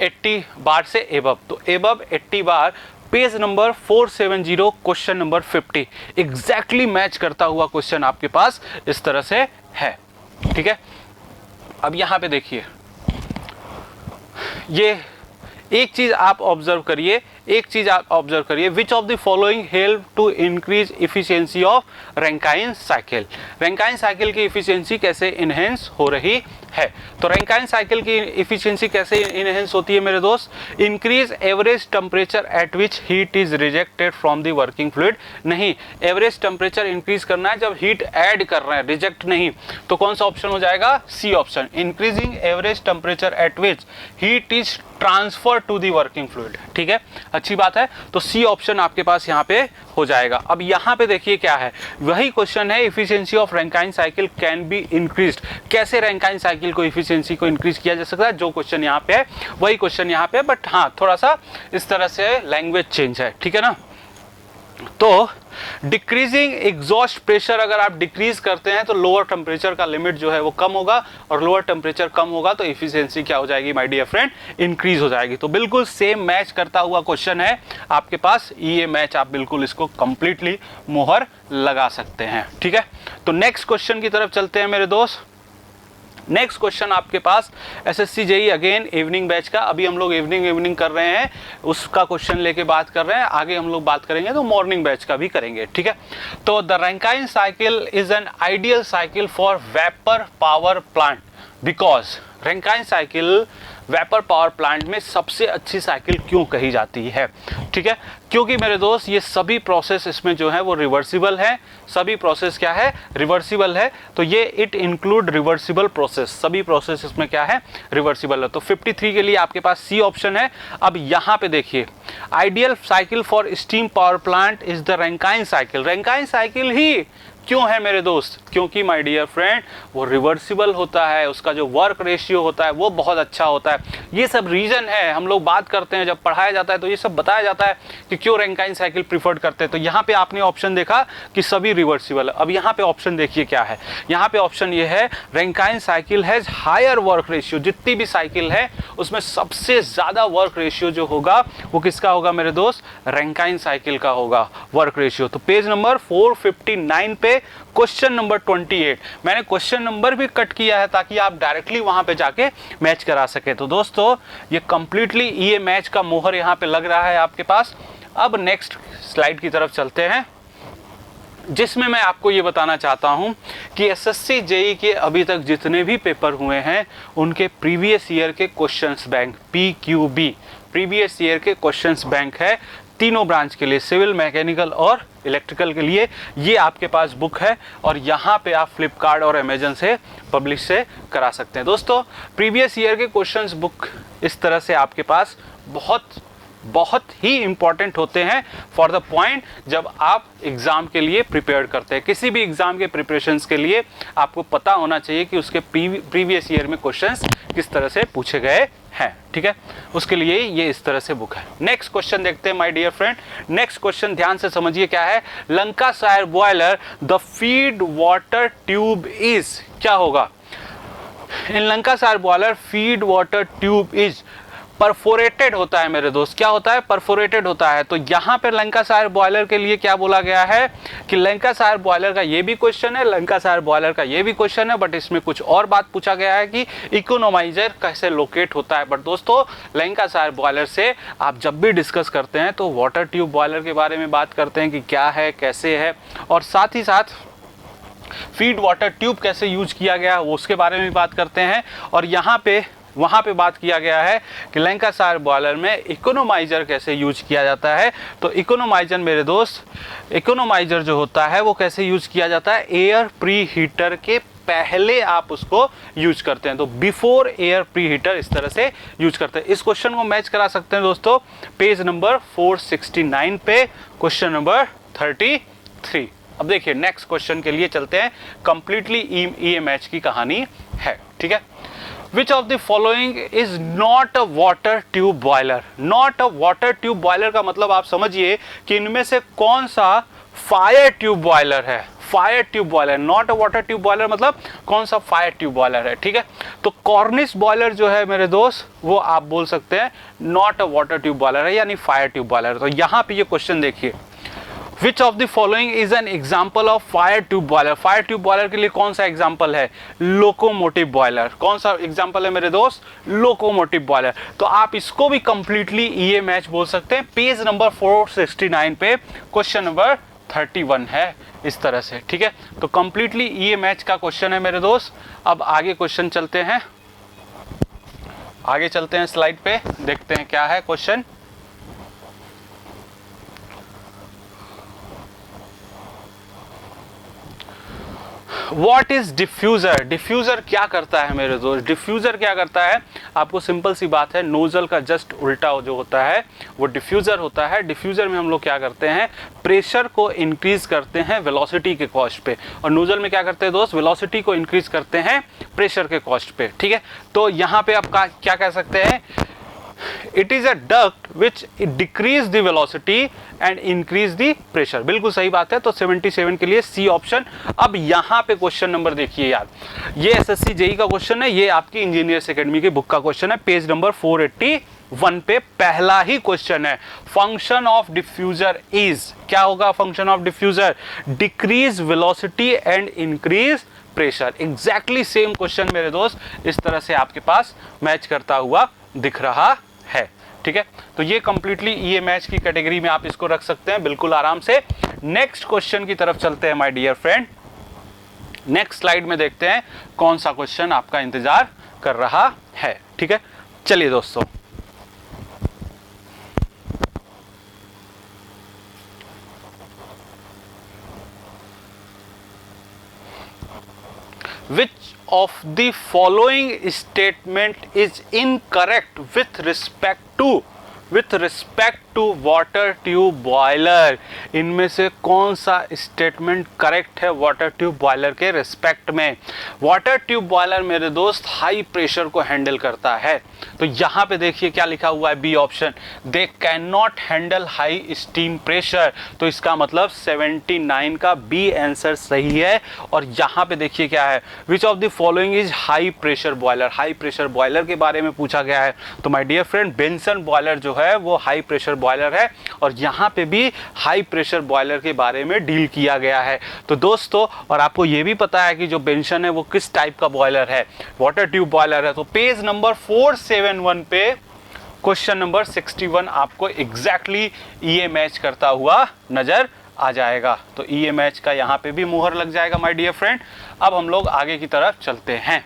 80 बार से एबव, तो above 80 bar, page number 470, question number 50, exactly match करता हुआ क्वेश्चन आपके पास इस तरह से है, ठीक है। अब यहां पे देखिए, ये एक चीज आप ऑब्जर्व करिए, which of the following help to increase efficiency of Rankine cycle. Rankine cycle की इफिशियंसी कैसे इनहेंस हो रही है? तो रैंकाइन साइकिल की इफिशियंसी कैसे इनहेंस होती है मेरे दोस्त? Increase average temperature at which heat is rejected from the working fluid. नहीं, एवरेज टेम्परेचर इंक्रीज करना है जब हीट ऐड कर रहे हैं, रिजेक्ट नहीं। तो कौन सा ऑप्शन हो जाएगा? C option, increasing average temperature at which heat is transfer to the working fluid, ठीक है, अच्छी बात है। तो सी ऑप्शन आपके पास यहाँ पे हो जाएगा। अब यहाँ पे देखिए क्या है, वही क्वेश्चन है, efficiency of Rankine cycle can be increased. कैसे रैंकाइन साइकिल को इफिशियंसी को इंक्रीज किया जा सकता है? जो क्वेश्चन यहाँ पे है वही क्वेश्चन यहाँ पे, बट हाँ थोड़ा सा इस तरह से लैंग्वेज चेंज है, ठीक है ना। तो डिक्रीजिंग एग्जॉस्ट प्रेशर, अगर आप डिक्रीज करते हैं तो लोअर टेम्परेचर का लिमिट जो है वो कम होगा, और लोअर टेम्परेचर कम होगा तो इफिशियंसी क्या हो जाएगी माय डियर फ्रेंड? इंक्रीज हो जाएगी। तो बिल्कुल सेम मैच करता हुआ क्वेश्चन है आपके पास, ये मैच आप बिल्कुल इसको कंप्लीटली मोहर लगा सकते हैं, ठीक है। तो नेक्स्ट क्वेश्चन की तरफ चलते हैं मेरे दोस्त। नेक्स्ट क्वेश्चन आपके पास SSC JE again evening batch का, अभी हम लोग इवनिंग कर रहे हैं, उसका क्वेश्चन लेके बात कर रहे हैं, आगे हम लोग बात करेंगे तो मॉर्निंग बैच का भी करेंगे, ठीक है। तो the Rankine cycle is an ideal cycle for vapour power plant, because Rankine cycle vapour power plant में सबसे अच्छी साइकिल क्यों कही जाती है? ठीक है, क्योंकि मेरे दोस्त ये सभी प्रोसेस इसमें जो है वो रिवर्सिबल है। सभी प्रोसेस क्या है? रिवर्सिबल है। तो ये इट इंक्लूड रिवर्सिबल प्रोसेस, सभी प्रोसेस इसमें क्या है? रिवर्सिबल है। तो 53 के लिए आपके पास सी ऑप्शन है। अब यहाँ पे देखिए, ideal cycle for steam power plant is the Rankine cycle. Rankine cycle ही क्यों है मेरे दोस्त? क्योंकि माय डियर फ्रेंड वो रिवर्सिबल होता है, उसका जो वर्क रेशियो होता है वो बहुत अच्छा होता है। ये सब रीजन है, हम लोग बात करते हैं जब पढ़ाया जाता है तो ये सब बताया जाता है कि क्यों रैंकाइन साइकिल प्रीफर्ड करते हैं। तो यहाँ पे आपने ऑप्शन देखा कि सभी रिवर्सिबल है। अब यहाँ पे ऑप्शन देखिए क्या है, यहाँ पे ऑप्शन ये है Rankine cycle has higher work ratio. जितनी भी साइकिल है उसमें सबसे ज्यादा वर्क रेशियो जो होगा वो किसका होगा मेरे दोस्त? रैंकाइन साइकिल का होगा वर्क रेशियो। तो पेज नंबर 459 पे क्वेश्चन नंबर 28, मैंने क्वेश्चन नंबर भी कट किया है ताकि आप डायरेक्टली वहां पे जाके मैच करा सके। तो दोस्तों ये कंप्लीटली ये मैच का मोहर यहाँ पे लग रहा है आपके पास। अब नेक्स्ट स्लाइड की तरफ चलते हैं, जिसमें मैं आपको ये बताना चाहता हूं कि एसएससी जेईई के अभी तक जितने भी पेपर हुए हैं उनके प्रीवियस ईयर के questions bank PQB previous year के क्वेश्चंस बैंक है तीनों ब्रांच के लिए, सिविल, मैकेनिकल और इलेक्ट्रिकल के लिए। ये आपके पास बुक है और यहाँ पे आप फ्लिपकार्ट और अमेजन से पब्लिश से करा सकते हैं। दोस्तों प्रीवियस ईयर के क्वेश्चंस बुक इस तरह से आपके पास बहुत ही इंपॉर्टेंट होते हैं फॉर द पॉइंट जब आप एग्जाम के लिए प्रिपेयर करते हैं। किसी भी एग्जाम के प्रिपरेशंस के लिए आपको पता होना चाहिए कि उसके प्रीवियस ईयर में क्वेश्चंस किस तरह से पूछे गए हैं, ठीक है। उसके लिए ये इस तरह से बुक है। नेक्स्ट क्वेश्चन देखते हैं my dear friend. Next question ध्यान से समझिए क्या है। Lancashire boiler the feed water tube is, क्या होगा in Lancashire boiler? Feed water tube is perforated होता है मेरे दोस्त। क्या होता है? परफोरेटेड होता है। तो यहाँ पे लंकाशायर बॉयलर के लिए क्या बोला गया है कि लंकाशायर बॉयलर का ये भी क्वेश्चन है, लंकाशायर बॉयलर का ये भी क्वेश्चन है, बट इसमें कुछ और बात पूछा गया है कि इकोनोमाइजर कैसे लोकेट होता है। बट दोस्तों लंकाशायर बॉयलर से आप जब भी डिस्कस करते हैं तो वाटर ट्यूब बॉयलर के बारे में बात करते हैं कि क्या है, कैसे है, और साथ ही साथ फीड वाटर ट्यूब कैसे यूज किया गया वो उसके बारे में बात करते हैं। और यहाँ पे वहाँ पे बात किया गया है कि लंकाशायर बॉयलर में इकोनोमाइजर कैसे यूज किया जाता है। तो इकोनोमाइजर मेरे दोस्त, इकोनोमाइजर जो होता है वो कैसे यूज किया जाता है? एयर प्री हीटर के पहले आप उसको यूज करते हैं। तो बिफोर एयर प्री हीटर इस तरह से यूज करते हैं। इस क्वेश्चन को मैच करा सकते हैं दोस्तों पेज नंबर 469 पे, क्वेश्चन नंबर 33। अब देखिए नेक्स्ट क्वेश्चन के लिए चलते हैं। कंप्लीटली EMH की कहानी है, ठीक है। Which of the following is not a water tube boiler? Not a water tube boiler का मतलब आप समझिए कि इनमें से कौन सा फायर ट्यूब बॉयलर है। Fire tube boiler, not a water tube boiler मतलब कौन सा फायर ट्यूब बॉयलर है, ठीक है। तो कॉर्निश बॉयलर जो है मेरे दोस्त वो आप बोल सकते हैं not a water tube boiler है, यानी फायर ट्यूब बॉयलर। तो यहाँ पे ये क्वेश्चन देखिए, Which of the following is an example of fire tube boiler? Fire tube boiler के लिए कौन सा एग्जाम्पल है? Locomotive boiler. कौन सा एग्जाम्पल है मेरे दोस्त? Locomotive boiler. तो आप इसको भी कंप्लीटली EMH बोल सकते हैं। पेज नंबर 469 पे क्वेश्चन नंबर 31 है इस तरह से, ठीक है। तो कंप्लीटली EMH का क्वेश्चन है मेरे दोस्त। अब आगे क्वेश्चन चलते हैं, आगे चलते हैं स्लाइड पे, देखते हैं क्या है question. What is diffuser? Diffuser क्या करता है मेरे दोस्त? डिफ्यूजर क्या करता है? आपको सिंपल सी बात है, नोजल का जस्ट उल्टा जो होता है वो डिफ्यूजर होता है। डिफ्यूजर में हम लोग क्या करते हैं? प्रेशर को इंक्रीज करते हैं वेलोसिटी के कॉस्ट पे, और नोजल में क्या करते हैं दोस्त? वेलोसिटी को इंक्रीज करते हैं प्रेशर के कॉस्ट पे, ठीक है। तो यहाँ पे आप क्या कह सकते हैं? It is a duct which decrease the velocity and increase the pressure। बिल्कुल सही बात है। तो 77 के लिए सी ऑप्शन। अब यहाँ पे क्वेश्चन नंबर देखिए यार, ये SSC JEE का क्वेश्चन है, ये आपकी इंजीनियर्स एकेडमी की बुक का क्वेश्चन है। पेज नंबर 481 पे पहला ही क्वेश्चन है, फंक्शन ऑफ डिफ्यूजर इज, क्या होगा function of diffuser? Decrease velocity and increase pressure. Exactly same question मेरे दोस्त इस तरह से आपके पास मैच करता हुआ दिख रहा है, ठीक है। तो ये कंप्लीटली EMH की कैटेगरी में आप इसको रख सकते हैं बिल्कुल आराम से। नेक्स्ट क्वेश्चन की तरफ चलते हैं my dear friend. Next slide में देखते हैं कौन सा क्वेश्चन आपका इंतजार कर रहा है, ठीक है। चलिए दोस्तों, which of the following statement is incorrect with respect to water tube boiler? इनमें से कौन सा स्टेटमेंट करेक्ट है वाटर ट्यूब बॉयलर के रिस्पेक्ट में? वाटर ट्यूब बॉयलर मेरे दोस्त हाई प्रेशर को हैंडल करता है। तो यहाँ पे देखिए क्या लिखा हुआ है, B option, they can not handle high steam pressure. तो इसका मतलब 79 का बी आंसर सही है। और यहाँ पे देखिए क्या है, which of the following is high pressure boiler. High pressure boiler के बारे में पूछा गया है। तो my dear friend Benson boiler जो है वो हाई प्रेशर बॉयलर है, और यहाँ पे भी हाई प्रेशर बॉयलर के बारे में डील किया गया है। तो दोस्तों, और आपको ये भी पता है कि जो बेंसन है वो किस टाइप का बॉयलर है, वाटर ट्यूब बॉयलर है। तो पेज नंबर 471 पे क्वेश्चन नंबर 61 आपको एग्जैक्टली EMH करता हुआ नजर आ जाएगा। तो EMH का यहाँ पे भी मुहर लग जाएगा माय डियर फ्रेंड। अब हम लोग आगे की तरफ चलते हैं।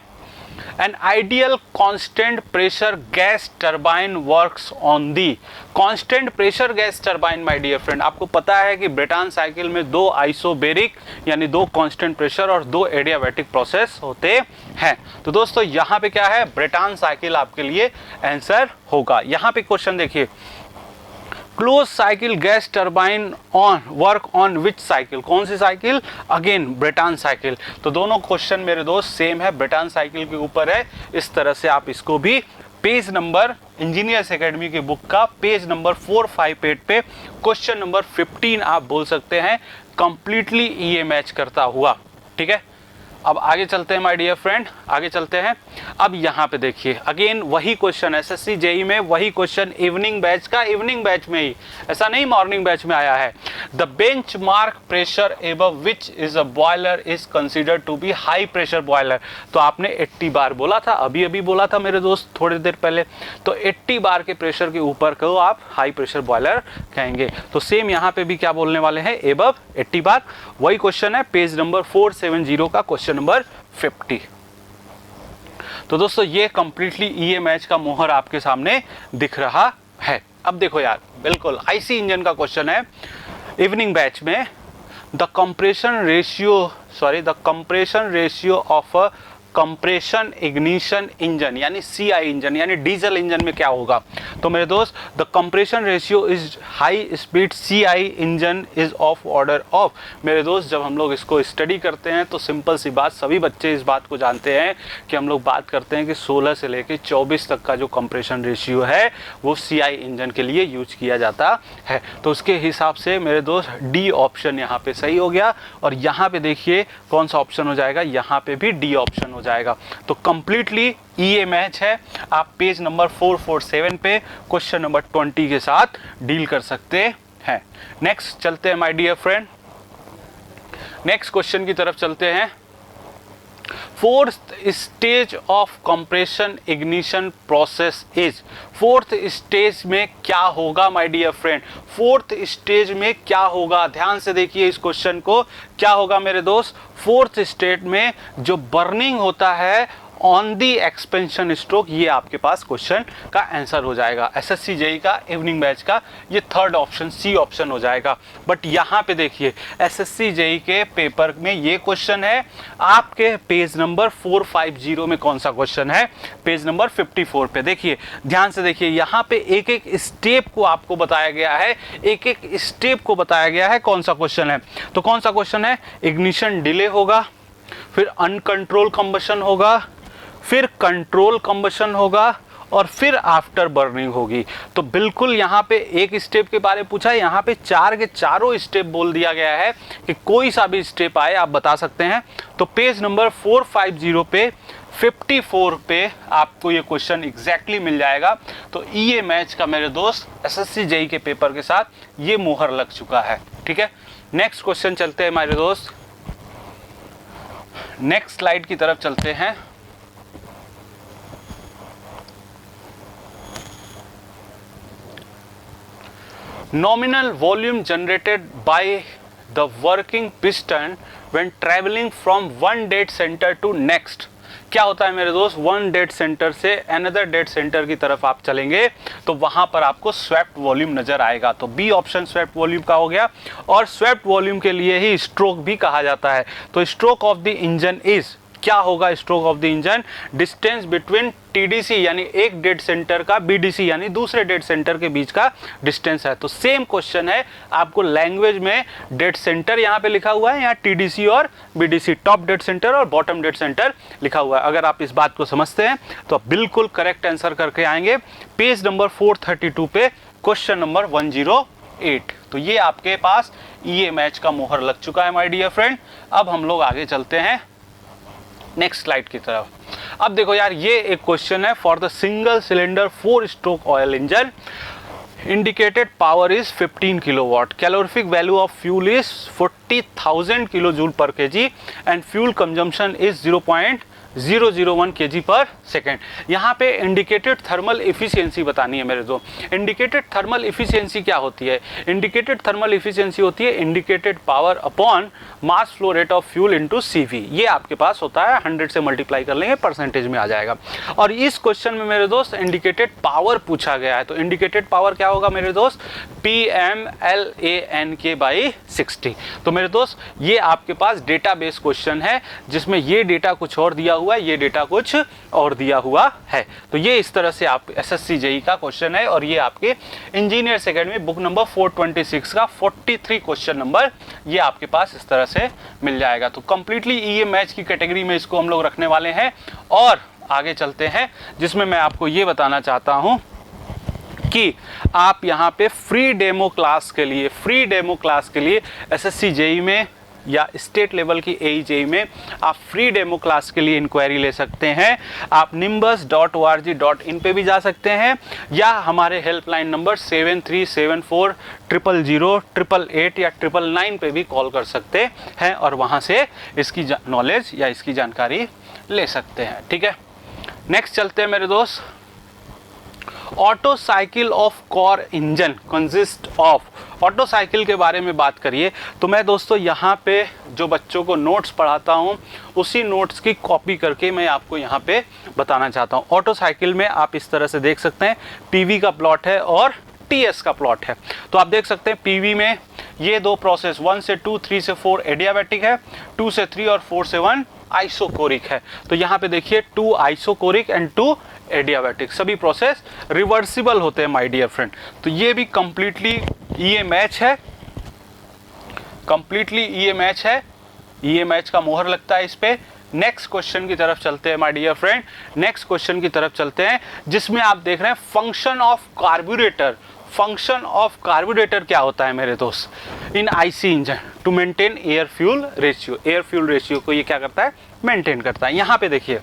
An ideal constant pressure gas turbine works on the constant pressure gas turbine my dear friend। आपको पता है कि ब्रेटन साइकिल में दो आइसोबेरिक यानी दो कांस्टेंट प्रेशर और दो एडियाबैटिक प्रोसेस होते हैं। तो दोस्तों यहाँ पे क्या है, ब्रेटन साइकिल आपके लिए आंसर होगा। यहाँ पे क्वेश्चन देखिए, close cycle gas turbine on work on which cycle? कौन सी साइकिल? Again Brayton cycle. तो दोनों क्वेश्चन मेरे दोस्त सेम है, ब्रेटन साइकिल के ऊपर है। इस तरह से आप इसको भी पेज नंबर इंजीनियर्स एकेडमी की बुक का पेज नंबर 458 पे क्वेश्चन नंबर 15 आप बोल सकते हैं कंप्लीटली EMH करता हुआ, ठीक है। अब आगे चलते हैं माय डियर फ्रेंड, आगे चलते हैं। अब यहाँ पे देखिए अगेन वही क्वेश्चन, एसएससी जेई में वही क्वेश्चन, इवनिंग बैच का, इवनिंग बैच में ही, ऐसा नहीं मॉर्निंग बैच में आया है। The benchmark pressure above which is a boiler is considered to be high pressure boiler. तो आपने 80 बार बोला था, अभी अभी बोला था मेरे दोस्त थोड़ी देर पहले। तो 80 बार के प्रेशर के ऊपर को आप हाई प्रेशर बॉयलर कहेंगे। तो सेम यहाँ पे भी क्या बोलने वाले हैं, एबव 80 बार। वही क्वेश्चन है पेज नंबर 470 का क्वेश्चन नंबर 50। तो दोस्तों ये कंप्लीटली ईएमएच का मोहर आपके सामने दिख रहा है। अब देखो यार, बिल्कुल आईसी इंजन का क्वेश्चन है इवनिंग बैच में। The compression ratio of a compression ignition engine यानी सीआई इंजन यानी डीजल इंजन में क्या होगा। तो मेरे दोस्त the compression ratio is high speed CI engine is of order of. मेरे दोस्त जब हम लोग इसको स्टडी करते हैं तो सिंपल सी बात, सभी बच्चे इस बात को जानते हैं कि हम लोग बात करते हैं कि 16 से लेकर 24 तक का जो कंप्रेशन रेशियो है वो सीआई इंजन के लिए यूज किया जाता है। तो उसके हिसाब से मेरे दोस्त डी ऑप्शन यहाँ पे सही हो गया। और यहाँ पे देखिए कौन सा ऑप्शन हो जाएगा, यहाँ पे भी डी ऑप्शन हो जाएगा। तो कंप्लीटली ईएमएच है। आप पेज नंबर 447 पे क्वेश्चन नंबर 20 के साथ डील कर सकते हैं। नेक्स्ट चलते हैं my dear friend, next question की तरफ चलते हैं। Fourth stage of compression ignition process is, fourth stage में क्या होगा my dear friend, fourth stage में क्या होगा, ध्यान से देखिए इस क्वेश्चन को। क्या होगा मेरे दोस्त, फोर्थ स्टेज में जो बर्निंग होता है ऑन दी एक्सपेंशन स्ट्रोक, ये आपके पास क्वेश्चन का आंसर हो जाएगा। एसएससी जेई का इवनिंग बैच का ये थर्ड ऑप्शन सी ऑप्शन हो जाएगा। बट यहाँ पे देखिए एसएससी जेई के पेपर में ये क्वेश्चन है, आपके पेज नंबर 450 में कौन सा क्वेश्चन है, पेज नंबर 54 पे देखिए, ध्यान से देखिए। यहाँ पे एक एक स्टेप को आपको बताया गया है, एक एक स्टेप को बताया गया है कौन सा क्वेश्चन है। तो कौन सा क्वेश्चन है, इग्निशन डिले होगा, फिर अनकंट्रोल कंबशन होगा, फिर कंट्रोल कंबशन होगा और फिर आफ्टर बर्निंग होगी। तो बिल्कुल यहाँ पे एक स्टेप के बारे में पूछा है, यहाँ पे चार के चारों स्टेप बोल दिया गया है कि कोई सा भी स्टेप आए आप बता सकते हैं। तो पेज नंबर 450 पे 54 पे आपको ये क्वेश्चन एग्जैक्टली मिल जाएगा। तो ईएमएच का मेरे दोस्त एसएससी जेई के पेपर के साथ ये मोहर लग चुका है। ठीक है, नेक्स्ट क्वेश्चन चलते हैं मेरे दोस्त, नेक्स्ट स्लाइड की तरफ चलते हैं। Nominal volume generated by the working piston when traveling from one dead center to next। क्या होता है मेरे दोस्त, वन डेड सेंटर से अनदर डेड सेंटर की तरफ आप चलेंगे तो वहां पर आपको स्वेप्ट वॉल्यूम नजर आएगा। तो बी ऑप्शन स्वेप्ट वॉल्यूम का हो गया। और स्वेप्ट वॉल्यूम के लिए ही स्ट्रोक भी कहा जाता है। तो stroke of the engine is, क्या होगा stroke of the engine, distance between TDC यानी एक डेड सेंटर का बीडीसी यानी दूसरे डेड सेंटर के बीच का डिस्टेंस है। तो सेम क्वेश्चन है, आपको लैंग्वेज में डेड सेंटर यहाँ पे लिखा हुआ है, यहाँ टीडीसी और बीडीसी, टॉप डेड सेंटर और बॉटम डेड सेंटर लिखा हुआ है। अगर आप इस बात को समझते हैं तो आप बिल्कुल करेक्ट आंसर करके आएंगे पेज नंबर 432 पे क्वेश्चन नंबर 108। तो ये आपके पास ईएमएच का मोहर लग चुका है माय डियर फ्रेंड। अब हम लोग आगे चलते हैं नेक्स्ट स्लाइड की तरफ। अब देखो यार, ये एक क्वेश्चन है for the single cylinder 4 stroke oil engine, indicated power is 15 kilowatt, calorific value of fuel is 40,000 kilo joule पर KG and fuel consumption is 0.001 kg पर सेकेंड। यहाँ पे इंडिकेटेड थर्मल इफिशियंसी बतानी है मेरे दोस्त। इंडिकेटेड थर्मल इफिशियंसी क्या होती है, इंडिकेटेड थर्मल इफिशियंसी होती है indicated power upon mass flow rate of fuel into CV. ये आपके पास होता है 100 से मल्टीप्लाई कर लेंगे परसेंटेज में आ जाएगा। और इस क्वेश्चन में मेरे दोस्त इंडिकेटेड पावर पूछा गया है। तो इंडिकेटेड पावर क्या होगा मेरे दोस्त, PMLANK/60। तो मेरे दोस्त ये आपके पास डेटा बेस क्वेश्चन है जिसमें ये डेटा कुछ और दिया हुआ है, ये डेटा कुछ और दिया हुआ है। तो ये इस तरह से आप एसएससी जेई का क्वेश्चन है और ये आपके इंजीनियर्स एकेडमी बुक नंबर 426 का 43 क्वेश्चन नंबर ये आपके पास इस तरह से मिल जाएगा। तो कंप्लीटली ईएमएच की कैटेगरी में इसको हम लोग रखने वाले हैं। और आगे चलते हैं जिसमें मैं आपको ये बताना चाहता हूं कि आप यहाँ पे फ्री डेमो क्लास के लिए एसएससी जेई में या स्टेट लेवल की AE में आप फ्री डेमो क्लास के लिए इंक्वायरी ले सकते हैं। आप nimbus.org.in पे भी जा सकते हैं या हमारे हेल्पलाइन नंबर 7374000888 या 999 पे भी कॉल कर सकते हैं और वहाँ से इसकी नॉलेज या इसकी जानकारी ले सकते हैं। ठीक है, नेक्स्ट चलते हैं मेरे दोस्त। Auto cycle of core engine consist of, auto cycle के बारे में बात करिए तो मैं दोस्तों यहाँ पे जो बच्चों को नोट्स पढ़ाता हूँ उसी नोट्स की कॉपी करके मैं आपको यहाँ पे बताना चाहता हूँ। ऑटो साइकिल में आप इस तरह से देख सकते हैं PV का प्लॉट है और TS का प्लॉट है। तो आप देख सकते हैं PV में ये दो प्रोसेस 1 से 2, 3 से 4 एडियाबैटिक है, 2 से 3 और 4 से 1 आइसोकोरिक है। तो यहाँ पे देखिए 2 आइसोकोरिक एंड 2 एडियाबैटिक, सभी प्रोसेस रिवर्सिबल होते हैं माय डियर फ्रेंड। तो ये भी कंप्लीटली ये मैच है, कंप्लीटली ये मैच है, ये मैच का मोहर लगता है इस पे। नेक्स्ट क्वेश्चन की तरफ चलते हैं my dear friend, next question की तरफ चलते हैं जिसमें आप देख रहे हैं function of carburettor. Function of carburettor क्या होता है मेरे दोस्त in IC engine? To maintain air fuel ratio. Air fuel ratio को ये क्या करता है? मेंटेन करता है। यहाँ पे देखिए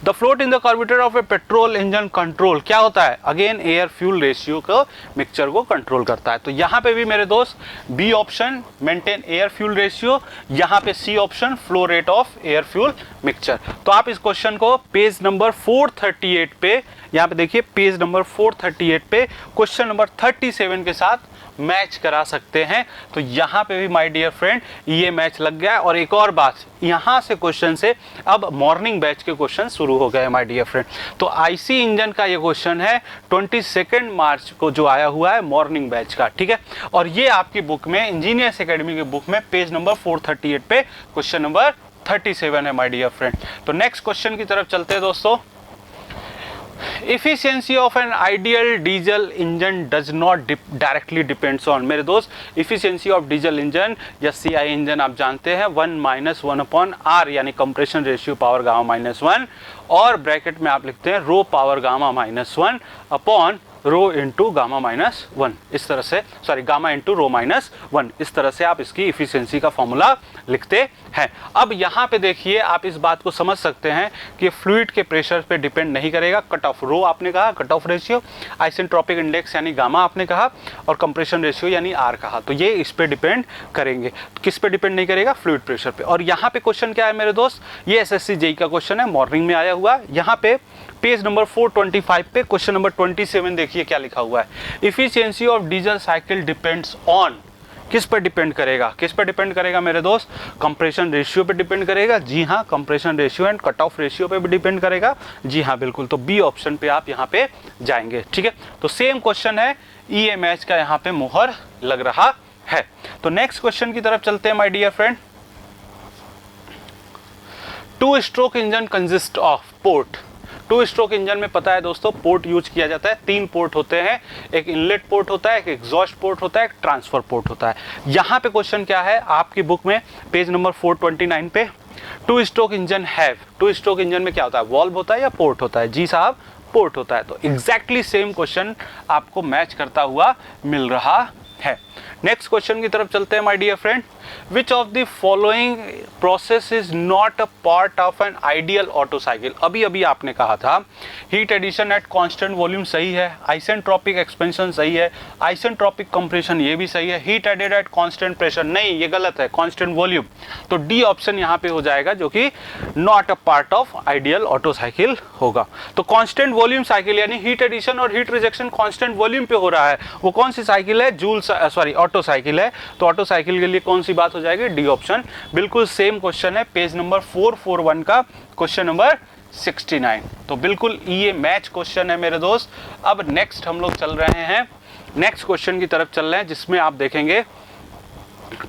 the float in the carburettor of a petrol engine control क्या होता है? अगेन एयर फ्यूल रेशियो को मिक्सचर को कंट्रोल करता है। तो यहाँ पे भी मेरे दोस्त B option maintain air fuel ratio, यहाँ पे C option flow rate of air fuel mixture. तो आप इस क्वेश्चन को पेज नंबर 438 पे, यहाँ पे देखिए पेज नंबर 438 पे क्वेश्चन नंबर 37 के साथ मैच करा सकते हैं। तो यहाँ पे भी माय डियर फ्रेंड ये मैच लग गया। और एक और बात, यहाँ से क्वेश्चन से अब मॉर्निंग बैच के क्वेश्चन शुरू हो गए माय डियर फ्रेंड। तो IC इंजन का ये क्वेश्चन है 22 मार्च को जो आया हुआ है मॉर्निंग बैच का। ठीक है, और ये आपकी बुक में इंजीनियर्स एकेडमी की बुक में पेज नंबर 438 पे क्वेश्चन नंबर 37 है माय डियर फ्रेंड। तो नेक्स्ट क्वेश्चन की तरफ चलते हैं दोस्तों। Efficiency of an ideal diesel engine does not directly depends on, मेरे दोस्त efficiency of diesel engine या CI इंजन आप जानते हैं 1-1/R यानी कंप्रेशन रेशियो पावर गामा -1 और ब्रैकेट में आप लिखते हैं rho power gamma -1 upon rho into gamma -1, इस तरह से, सॉरी गामा इंटू रो -1, इस तरह से आप इसकी इफिशियंसी का फॉर्मूला लिखते हैं। अब यहाँ पे देखिए आप इस बात को समझ सकते हैं कि फ्लूइड के प्रेशर पे डिपेंड नहीं करेगा। कट ऑफ रो आपने कहा, cut off ratio, isentropic index यानी गामा आपने कहा और कंप्रेशन रेशियो यानी आर कहा। तो ये इस पे डिपेंड करेंगे। तो किस पे डिपेंड नहीं करेगा? फ्लूइड प्रेशर पे। और यहाँ पे क्वेश्चन क्या है मेरे दोस्त? ये SSC JEE का क्वेश्चन है, मॉर्निंग में आया हुआ। यहाँ पे पेज नंबर 425 पे क्वेश्चन नंबर 27 देखिए क्या लिखा हुआ है। Efficiency of diesel cycle depends on, किस पर डिपेंड करेगा? किस पर डिपेंड करेगा मेरे दोस्त? कंप्रेशन रेशियो पे डिपेंड करेगा। जी हाँ, compression ratio and cut off ratio पे भी डिपेंड करेगा। जी हाँ बिल्कुल। तो बी ऑप्शन पे आप यहाँ पे जाएंगे। ठीक है, तो सेम क्वेश्चन है, EMH का यहाँ पे मोहर लग रहा है। तो नेक्स्ट क्वेश्चन की तरफ चलते हैं my dear friend. 2 stroke engine consist of port. 2 stroke engine में पता है दोस्तों पोर्ट यूज किया जाता है। 3 पोर्ट होते हैं, एक इनलेट पोर्ट होता है, एक एग्जॉस्ट पोर्ट होता है, एक ट्रांसफर पोर्ट होता है। यहाँ पे क्वेश्चन क्या है आपकी बुक में पेज नंबर 429 पे 2 stroke engine have. 2 stroke engine में क्या होता है? वॉल्व होता है या पोर्ट होता है? जी साहब पोर्ट होता है। तो एग्जैक्टली सेम क्वेश्चन आपको मैच करता हुआ मिल रहा है। नेक्स्ट क्वेश्चन की तरफ चलते हैं my dear friend. Which of the following process is not a part of an ideal Otto cycle? अभी अभी आपने कहा था heat addition at constant volume सही है, आइसेंट्रोपिक एक्सपेंशन सही है, आइसेंट्रोपिक कंप्रेशन ये भी सही है, heat added at constant pressure नहीं, ये गलत है, कांस्टेंट वॉल्यूम। तो डी ऑप्शन यहाँ पे हो जाएगा जो कि not a part of ideal Otto cycle होगा। तो कांस्टेंट वॉल्यूम साइकिल यानी हीट एडिशन और हीट रिजेक्शन कांस्टेंट वॉल्यूम पे हो रहा है, वो कौन सी साइकिल है? जूल सॉरी ऑटो साइकिल है। तो ऑटो साइकिल के लिए कौन सी बात हो जाएगी? D option. बिल्कुल सेम क्वेश्चन है, पेज नंबर 441 का क्वेश्चन नंबर 69। तो बिल्कुल ये मैच क्वेश्चन है मेरे दोस्त। अब नेक्स्ट हम लोग चल रहे हैं, नेक्स्ट क्वेश्चन की तरफ चल रहे हैं जिसमें आप देखेंगे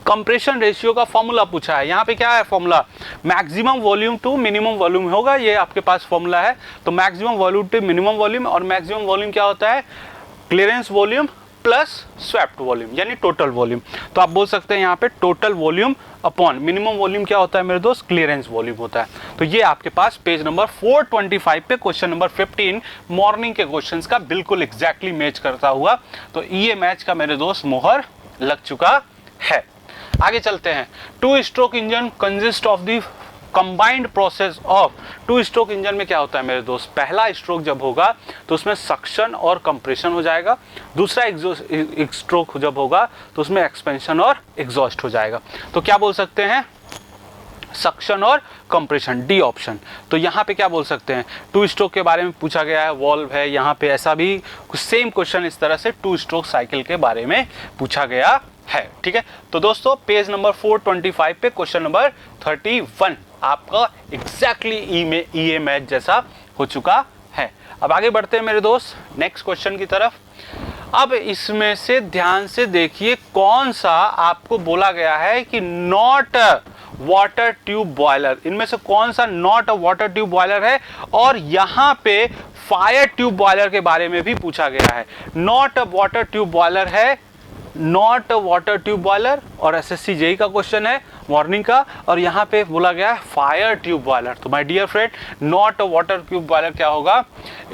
कंप्रेशन रेशियो का फॉर्मूला पूछा है। यहाँ पे क्या है formula? Maximum volume to minimum volume होगा, ये आपके पास फॉर्मूला है। तो maximum volume to minimum volume, और मैक्सिमम वॉल्यूम क्या होता है? Clearance volume plus swept volume यानी टोटल वॉल्यूम। तो आप बोल सकते हैं यहाँ पे total volume upon minimum volume क्या होता है मेरे दोस्त? क्लियरेंस वॉल्यूम होता है। तो ये आपके पास पेज नंबर 425 पे क्वेश्चन नंबर 15 मॉर्निंग के क्वेश्चंस का बिल्कुल एग्जैक्टली मैच करता हुआ। तो ये मैच का मेरे दोस्त मोहर लग चुका है। आगे चलते हैं। Two stroke engine consist of the combined process of, two stroke engine में क्या होता है मेरे दोस्त, पहला स्ट्रोक जब होगा तो उसमें सक्शन और कंप्रेशन हो जाएगा, दूसरा स्ट्रोक जब होगा तो उसमें एक्सपेंशन और एग्जॉस्ट हो जाएगा। तो क्या बोल सकते हैं, सक्शन और कंप्रेशन, डी ऑप्शन। तो यहाँ पे क्या बोल सकते हैं, टू स्ट्रोक के बारे में पूछा गया है, वॉल्व है यहाँ पे, ऐसा भी सेम क्वेश्चन इस तरह से टू स्ट्रोक साइकिल के बारे में पूछा गया है। ठीक है, तो दोस्तों पेज नंबर 425 पे क्वेश्चन नंबर 31 आपका एग्जैक्टली ई मैच जैसा हो चुका है। अब आगे बढ़ते हैं मेरे दोस्त नेक्स्ट क्वेश्चन की तरफ। अब इसमें से ध्यान से देखिए कौन सा आपको बोला गया है कि नॉट वाटर ट्यूब बॉयलर, इनमें से कौन सा not a water tube boiler है, और यहाँ पे फायर ट्यूब बॉयलर के बारे में भी पूछा गया है। Not a water tube boiler है, not a water tube boiler, और एसएससी जेई का क्वेश्चन है मॉर्निंग का, और यहाँ पे बोला गया है फायर ट्यूब बॉयलर। तो my dear friend, not a water tube boiler क्या होगा,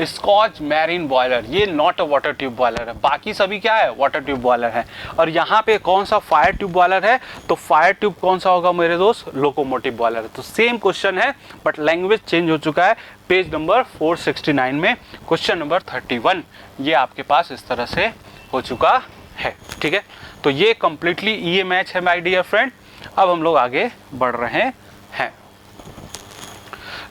स्कॉच मैरिन बॉयलर, ये not a water tube boiler है, बाकी सभी क्या है, वाटर ट्यूब बॉयलर है। और यहाँ पे कौन सा फायर ट्यूब बॉयलर है, तो फायर ट्यूब कौन सा होगा मेरे दोस्त, लोकोमोटिव बॉयलर है। तो सेम क्वेश्चन है बट लैंग्वेज चेंज हो चुका है। पेज नंबर 469 में क्वेश्चन नंबर 31 ये आपके पास इस तरह से हो चुका है। ठीक है, तो ये कंप्लीटली ये मैच है माय डियर फ्रेंड। अब हम लोग आगे बढ़ रहे हैं।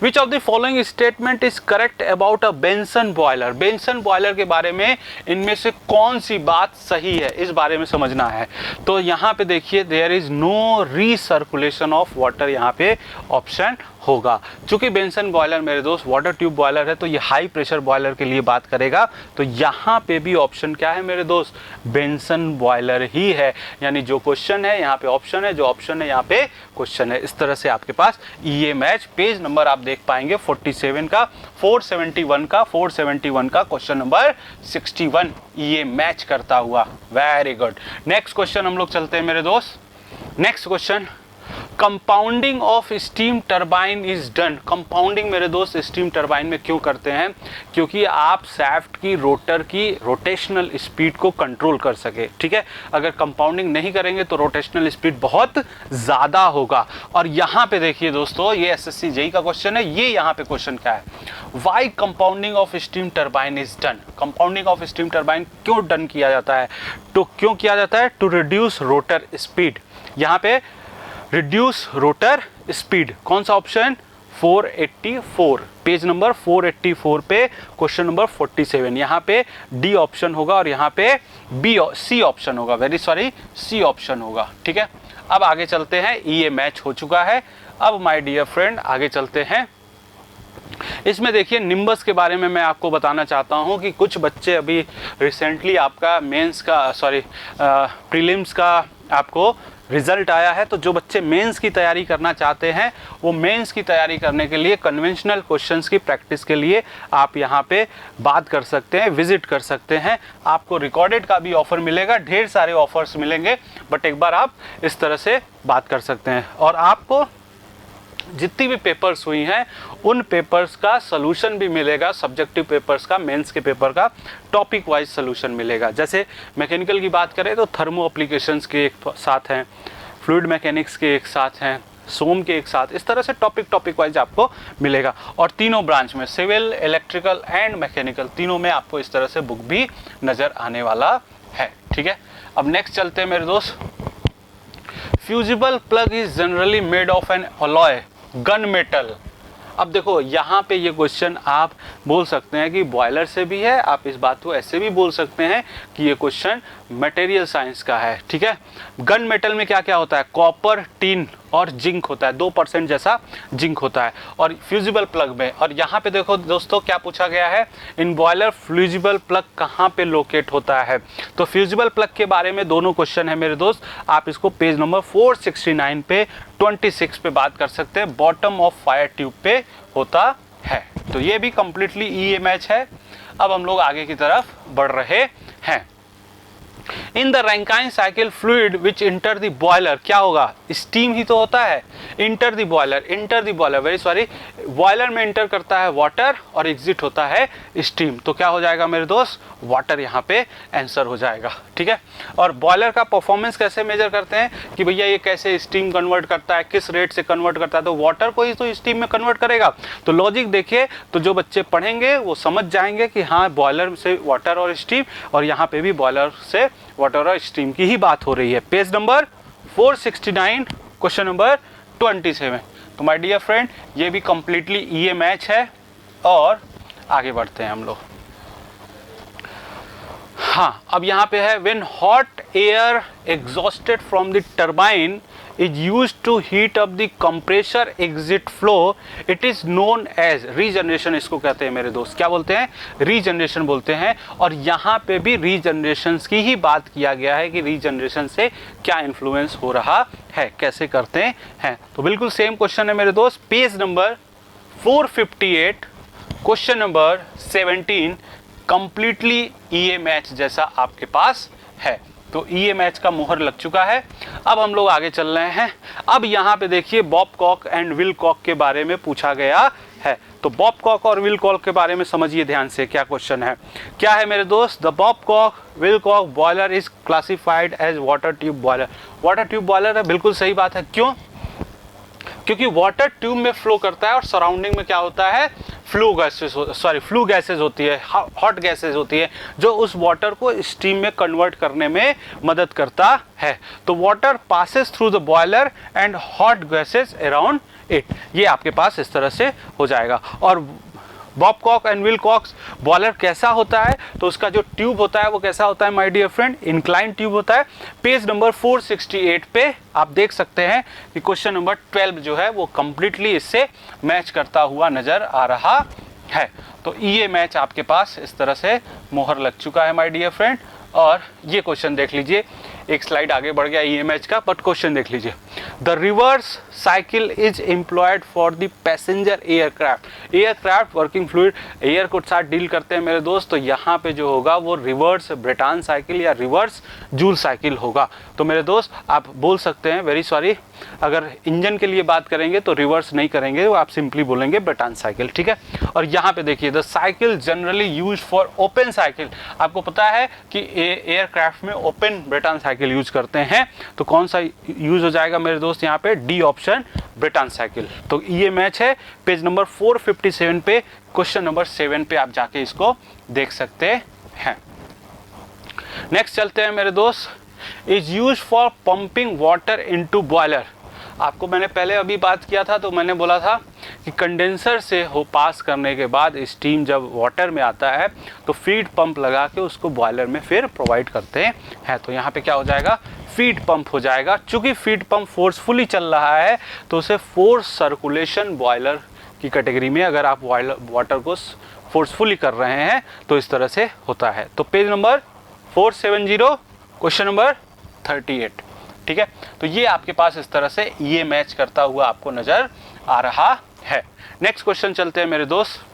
Which of the following statement is correct about a Benson boiler? Benson boiler के बारे में इनमें से कौन सी बात सही है, इस बारे में समझना है। तो यहाँ पे देखिए there is no recirculation of water, यहाँ पे ऑप्शन होगा। चूंकि बेंसन बॉयलर मेरे दोस्त वाटर ट्यूब बॉयलर है तो ये हाई प्रेशर बॉयलर के लिए बात करेगा, तो यहाँ पे भी ऑप्शन क्या है मेरे दोस्त, बेंसन बॉयलर ही है। यानी जो क्वेश्चन है यहाँ पे ऑप्शन है, जो ऑप्शन है यहाँ पे क्वेश्चन है। इस तरह से आपके पास ये मैच, पेज नंबर आप देख पाएंगे 47 का, 471 का क्वेश्चन नंबर 61 ये मैच करता हुआ। Very good. नेक्स्ट क्वेश्चन हम लोग चलते हैं मेरे दोस्त। Next question, compounding of steam turbine is done. Compounding मेरे दोस्त स्टीम टरबाइन में क्यों करते हैं, क्योंकि आप शाफ्ट की रोटर की रोटेशनल स्पीड को कंट्रोल कर सके। ठीक है, अगर कंपाउंडिंग नहीं करेंगे तो रोटेशनल स्पीड बहुत ज़्यादा होगा। और यहाँ पे देखिए दोस्तों, ये एसएससी जेई का क्वेश्चन है, ये यहाँ पे क्वेश्चन क्या है, why compounding of steam turbine is done. Compounding of steam turbine क्यों डन किया जाता है, तो क्यों किया जाता है, टू रिड्यूस रोटर स्पीड। यहाँ पे रिड्यूस रोटर स्पीड, कौन सा ऑप्शन, 484, पेज नंबर 484 पे क्वेश्चन नंबर 47, यहाँ पे डी ऑप्शन होगा और यहाँ पे सी ऑप्शन होगा, वेरी सॉरी सी ऑप्शन होगा। ठीक है, अब आगे चलते हैं, ये मैच हो चुका है। अब माय डियर फ्रेंड आगे चलते हैं। इसमें देखिए निम्बस के बारे में मैं आपको बताना चाहता हूं कि कुछ बच्चे अभी रिसेंटली आपका मेंस का प्रीलिम्स का आपको रिजल्ट आया है, तो जो बच्चे मेंस की तैयारी करना चाहते हैं वो मेंस की तैयारी करने के लिए कन्वेंशनल क्वेश्चंस की प्रैक्टिस के लिए आप यहाँ पे बात कर सकते हैं, विजिट कर सकते हैं। आपको रिकॉर्डेड का भी ऑफर मिलेगा, ढेर सारे ऑफर्स मिलेंगे, बट एक बार आप इस तरह से बात कर सकते हैं। और आपको जितनी भी पेपर्स हुई हैं उन पेपर्स का सलूशन भी मिलेगा, सब्जेक्टिव पेपर्स का, मेंस के पेपर का टॉपिक वाइज सलूशन मिलेगा। जैसे मैकेनिकल की बात करें तो थर्मो एप्लीकेशंस के एक साथ हैं, फ्लूइड मैकेनिक्स के एक साथ हैं, सोम के एक साथ, इस तरह से टॉपिक वाइज आपको मिलेगा। और तीनों ब्रांच में सिविल, इलेक्ट्रिकल एंड मैकेनिकल, तीनों में आपको इस तरह से बुक भी नज़र आने वाला है। ठीक है, अब नेक्स्ट चलते हैं मेरे दोस्त। Fusible plug is generally made of N alloy gun metal. अब देखो यहाँ पे ये क्वेश्चन आप बोल सकते हैं कि बॉयलर से भी है, आप इस बात को ऐसे भी बोल सकते हैं कि ये क्वेश्चन मटेरियल साइंस का है। ठीक है, गन मेटल में क्या क्या होता है, कॉपर, टिन और जिंक होता है, 2% जैसा जिंक होता है। और फ्यूजिबल प्लग में, और यहाँ पे देखो दोस्तों क्या पूछा गया है, इन बॉयलर फ्यूजिबल प्लग कहाँ पे लोकेट होता है। तो फ्यूजिबल प्लग के बारे में दोनों क्वेश्चन है मेरे दोस्त, आप इसको पेज नंबर 469 पे 26 पे बात कर सकते हैं, बॉटम ऑफ फायर ट्यूब पे होता है। तो ये भी कंप्लीटली ई मैच है। अब हम लोग आगे की तरफ बढ़ रहे हैं। इन the Rankine cycle fluid which enter the boiler, क्या होगा, स्टीम ही तो होता है, enter the boiler very sorry, boiler में इंटर करता है वाटर और एग्जिट होता है स्टीम, तो क्या हो जाएगा मेरे दोस्त, वाटर यहाँ पे आंसर हो जाएगा, ठीक है। और बॉयलर का परफॉर्मेंस कैसे मेजर करते हैं कि भैया ये कैसे स्टीम कन्वर्ट करता है, किस रेट से कन्वर्ट करता है, तो वाटर को ही तो स्टीम में कन्वर्ट करेगा। तो लॉजिक देखिए, तो जो बच्चे पढ़ेंगे वो समझ जाएंगे कि हाँ बॉयलर से वाटर और स्टीम, और यहाँ पे भी बॉयलर से वाटर और स्टीम की ही बात हो रही है। Page number 469 question number 27। तो माय डियर फ्रेंड, ये भी कंप्लीटली ये मैच है और आगे बढ़ते हैं हम लोग। हाँ, अब यहाँ पे है when hot air exhausted from the turbine is used to heat up the compressor exit flow, it is known as regeneration, इसको कहते हैं मेरे दोस्त, क्या बोलते हैं, रीजनरेशन बोलते हैं। और यहाँ पे भी रीजनरेशन की ही बात किया गया है कि रीजनरेशन से क्या इन्फ्लुएंस हो रहा है, कैसे करते हैं। तो बिल्कुल सेम क्वेश्चन है मेरे दोस्त, page number 458 question number 17, completely EA match जैसा आपके पास है। तो ईए मैच का मोहर लग चुका है। अब हम लोग आगे चल रहे हैं। अब यहाँ पे देखिए Babcock and Wilcox के बारे में पूछा गया है। तो बॉब कॉक और विल कॉक के बारे में समझिए ध्यान से, क्या क्वेश्चन है, क्या है मेरे दोस्त, the Babcock Wilcox boiler is classified as water tube boiler. Water tube boiler है, बिल्कुल सही बात है। क्यों, क्योंकि वाटर ट्यूब में फ्लो करता है और सराउंडिंग में क्या होता है, फ्लू गैसेज होती है, हॉट गैसेज होती है, जो उस वाटर को स्टीम में कन्वर्ट करने में मदद करता है। तो water passes through the boiler and hot gases around it, ये आपके पास इस तरह से हो जाएगा। और Babcock and Wilcox boiler कैसा होता है, तो उसका जो ट्यूब होता है वो कैसा होता है my dear friend, incline tube होता है। पेज नंबर 468 पे आप देख सकते हैं कि क्वेश्चन नंबर 12 जो है वो कंप्लीटली इससे मैच करता हुआ नजर आ रहा है। तो ये मैच आपके पास इस तरह से मोहर लग चुका है माय डियर फ्रेंड। और ये क्वेश्चन देख लीजिए, एक स्लाइड आगे बढ़ गया ईएमएच का, बट क्वेश्चन देख लीजिए, the reverse cycle is employed for the passenger aircraft working fluid, air को साथ डील करते हैं मेरे दोस्त। तो यहाँ पे जो होगा वो रिवर्स ब्रेटन साइकिल या रिवर्स जूल साइकिल होगा। तो मेरे दोस्त आप बोल सकते हैं, वेरी सॉरी, अगर इंजन के लिए बात करेंगे तो रिवर्स नहीं करेंगे, वो आप सिंपली बोलेंगे ब्रेटन साइकिल, ठीक है। और यहाँ पे देखिए the cycle generally use for open cycle, आपको पता है कि एयरक्राफ्ट में ओपन ब्रेटन साइकिल यूज करते हैं, तो कौन सा यूज हो जाएगा मेरे दोस्त, यहाँ पे डी ऑप्शन ब्रेटन साइकिल। तो ये मैच है पेज नंबर 457 पे, क्वेश्चन नंबर 7 पे आप जाके इसको देख सकते हैं। नेक्स्ट चलते हैं मेरे दोस्त, is use for pumping water into boiler. आपको मैंने पहले अभी बात किया था, तो मैंने बोला था कि कंडेंसर से हो पास करने के बाद स्टीम जब वाटर में आता है तो फीड पंप लगा के उसको बॉयलर में फिर प्रोवाइड करते हैं। तो यहाँ पे क्या हो जाएगा, फीड पंप हो जाएगा। चूंकि फीड पंप फोर्सफुली चल रहा है तो उसे फोर्स सर्कुलेशन बॉयलर की कैटेगरी में, अगर आप वाटर को फोर्सफुली कर रहे हैं तो इस तरह से होता है। तो पेज नंबर 470 क्वेश्चन नंबर 38, ठीक है। तो ये आपके पास इस तरह से ये मैच करता हुआ आपको नजर आ रहा है। नेक्स्ट क्वेश्चन चलते हैं मेरे दोस्त।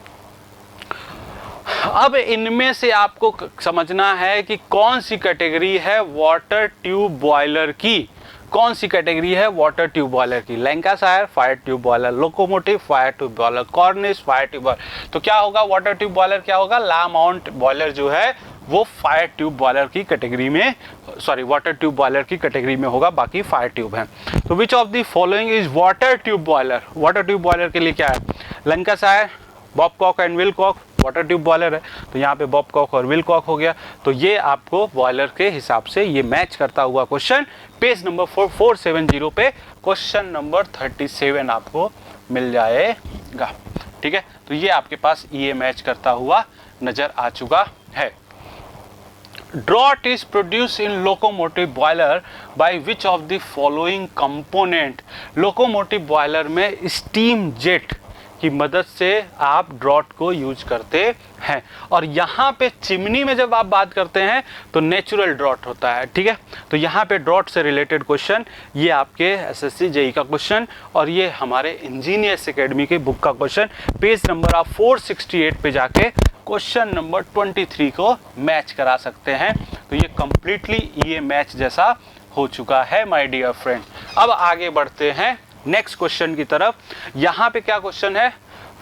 अब इनमें से आपको समझना है कि कौन सी कैटेगरी है वाटर ट्यूब बॉयलर की, कौन सी कैटेगरी है वाटर ट्यूब बॉयलर की। Lancashire fire tube boiler, locomotive fire tube boiler, Cornish fire tube boiler. तो क्या होगा, वाटर ट्यूब बॉयलर क्या होगा, ला माउंट बॉयलर जो है वो फायर ट्यूब बॉयलर की कैटेगरी में, सॉरी वाटर ट्यूब बॉयलर की कैटेगरी में होगा, बाकी फायर ट्यूब है। तो which of the following is water tube boiler. Water tube boiler के लिए क्या है, Lancashire, Babcock and Wilcox water tube boiler है, तो यहाँ पे बॉब कॉक और विल कॉक हो गया। तो ये आपको बॉयलर के हिसाब से ये मैच करता हुआ क्वेश्चन पेज नंबर 470 पे क्वेश्चन नंबर 37 आपको मिल जाएगा, ठीक है। तो ये आपके पास ये मैच करता हुआ नजर आ चुका है। Draught is produced in locomotive boiler by which of the following component। Locomotive boiler में स्टीम जेट की मदद से आप ड्रॉट को यूज करते हैं। और यहाँ पे चिमनी में जब आप बात करते हैं तो नेचुरल ड्रॉट होता है, ठीक है। तो यहाँ पे ड्रॉट से रिलेटेड क्वेश्चन ये आपके एसएससी जेई का क्वेश्चन, और ये हमारे इंजीनियर्स एकेडमी के बुक का क्वेश्चन। पेज नंबर आप 468 पे जाके क्वेश्चन नंबर 23 को मैच करा सकते हैं। तो ये कंप्लीटली ये मैच जैसा हो चुका है माय डियर फ्रेंड। अब आगे बढ़ते हैं नेक्स्ट क्वेश्चन की तरफ। यहाँ पे क्या क्वेश्चन है,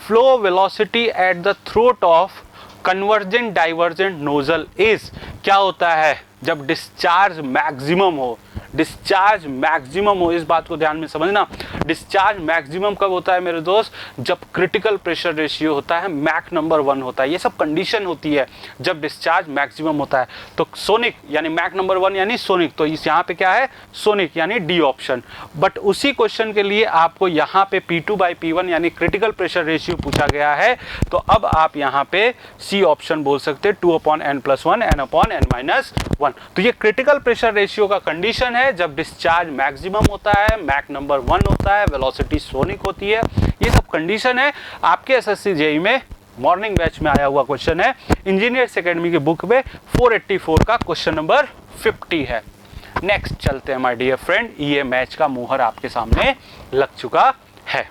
flow velocity at the throat of convergent divergent nozzle is, क्या होता है जब डिस्चार्ज मैक्सिमम हो, डिस्चार्ज मैक्सिमम हो, इस बात को ध्यान में समझना। डिस्चार्ज मैक्सिमम कब होता है मेरे दोस्त, जब क्रिटिकल प्रेशर रेशियो होता है मैक नंबर 1 होता है, ये सब कंडीशन होती है जब डिस्चार्ज मैक्सिमम होता है। तो सोनिक यानी मैक नंबर 1 यानी सोनिक, तो इस यहाँ पे क्या है सोनिक यानी डी ऑप्शन। बट उसी क्वेश्चन के लिए आपको यहाँ पे P2/P1 यानी क्रिटिकल प्रेशर रेशियो पूछा गया है, तो अब आप यहाँ पे सी ऑप्शन बोल सकते हैं 2/n+1 n/n-1। तो ये क्रिटिकल प्रेशर रेशियो का कंडीशन है जब डिस्चार्ज मैक्सिमम होता है, मैक नंबर 1 होता है, वेलोसिटी सोनिक होती है, ये सब कंडीशन है। आपके एसएससी जेईई में मॉर्निंग बैच में आया हुआ क्वेश्चन है, इंजीनियर्स एकेडमी की बुक में 484 का क्वेश्चन नंबर 50 है। नेक्स्ट चलते हैं माय डियर फ्रेंड, ये मैच का मोहर आपके सामने लग चुका है।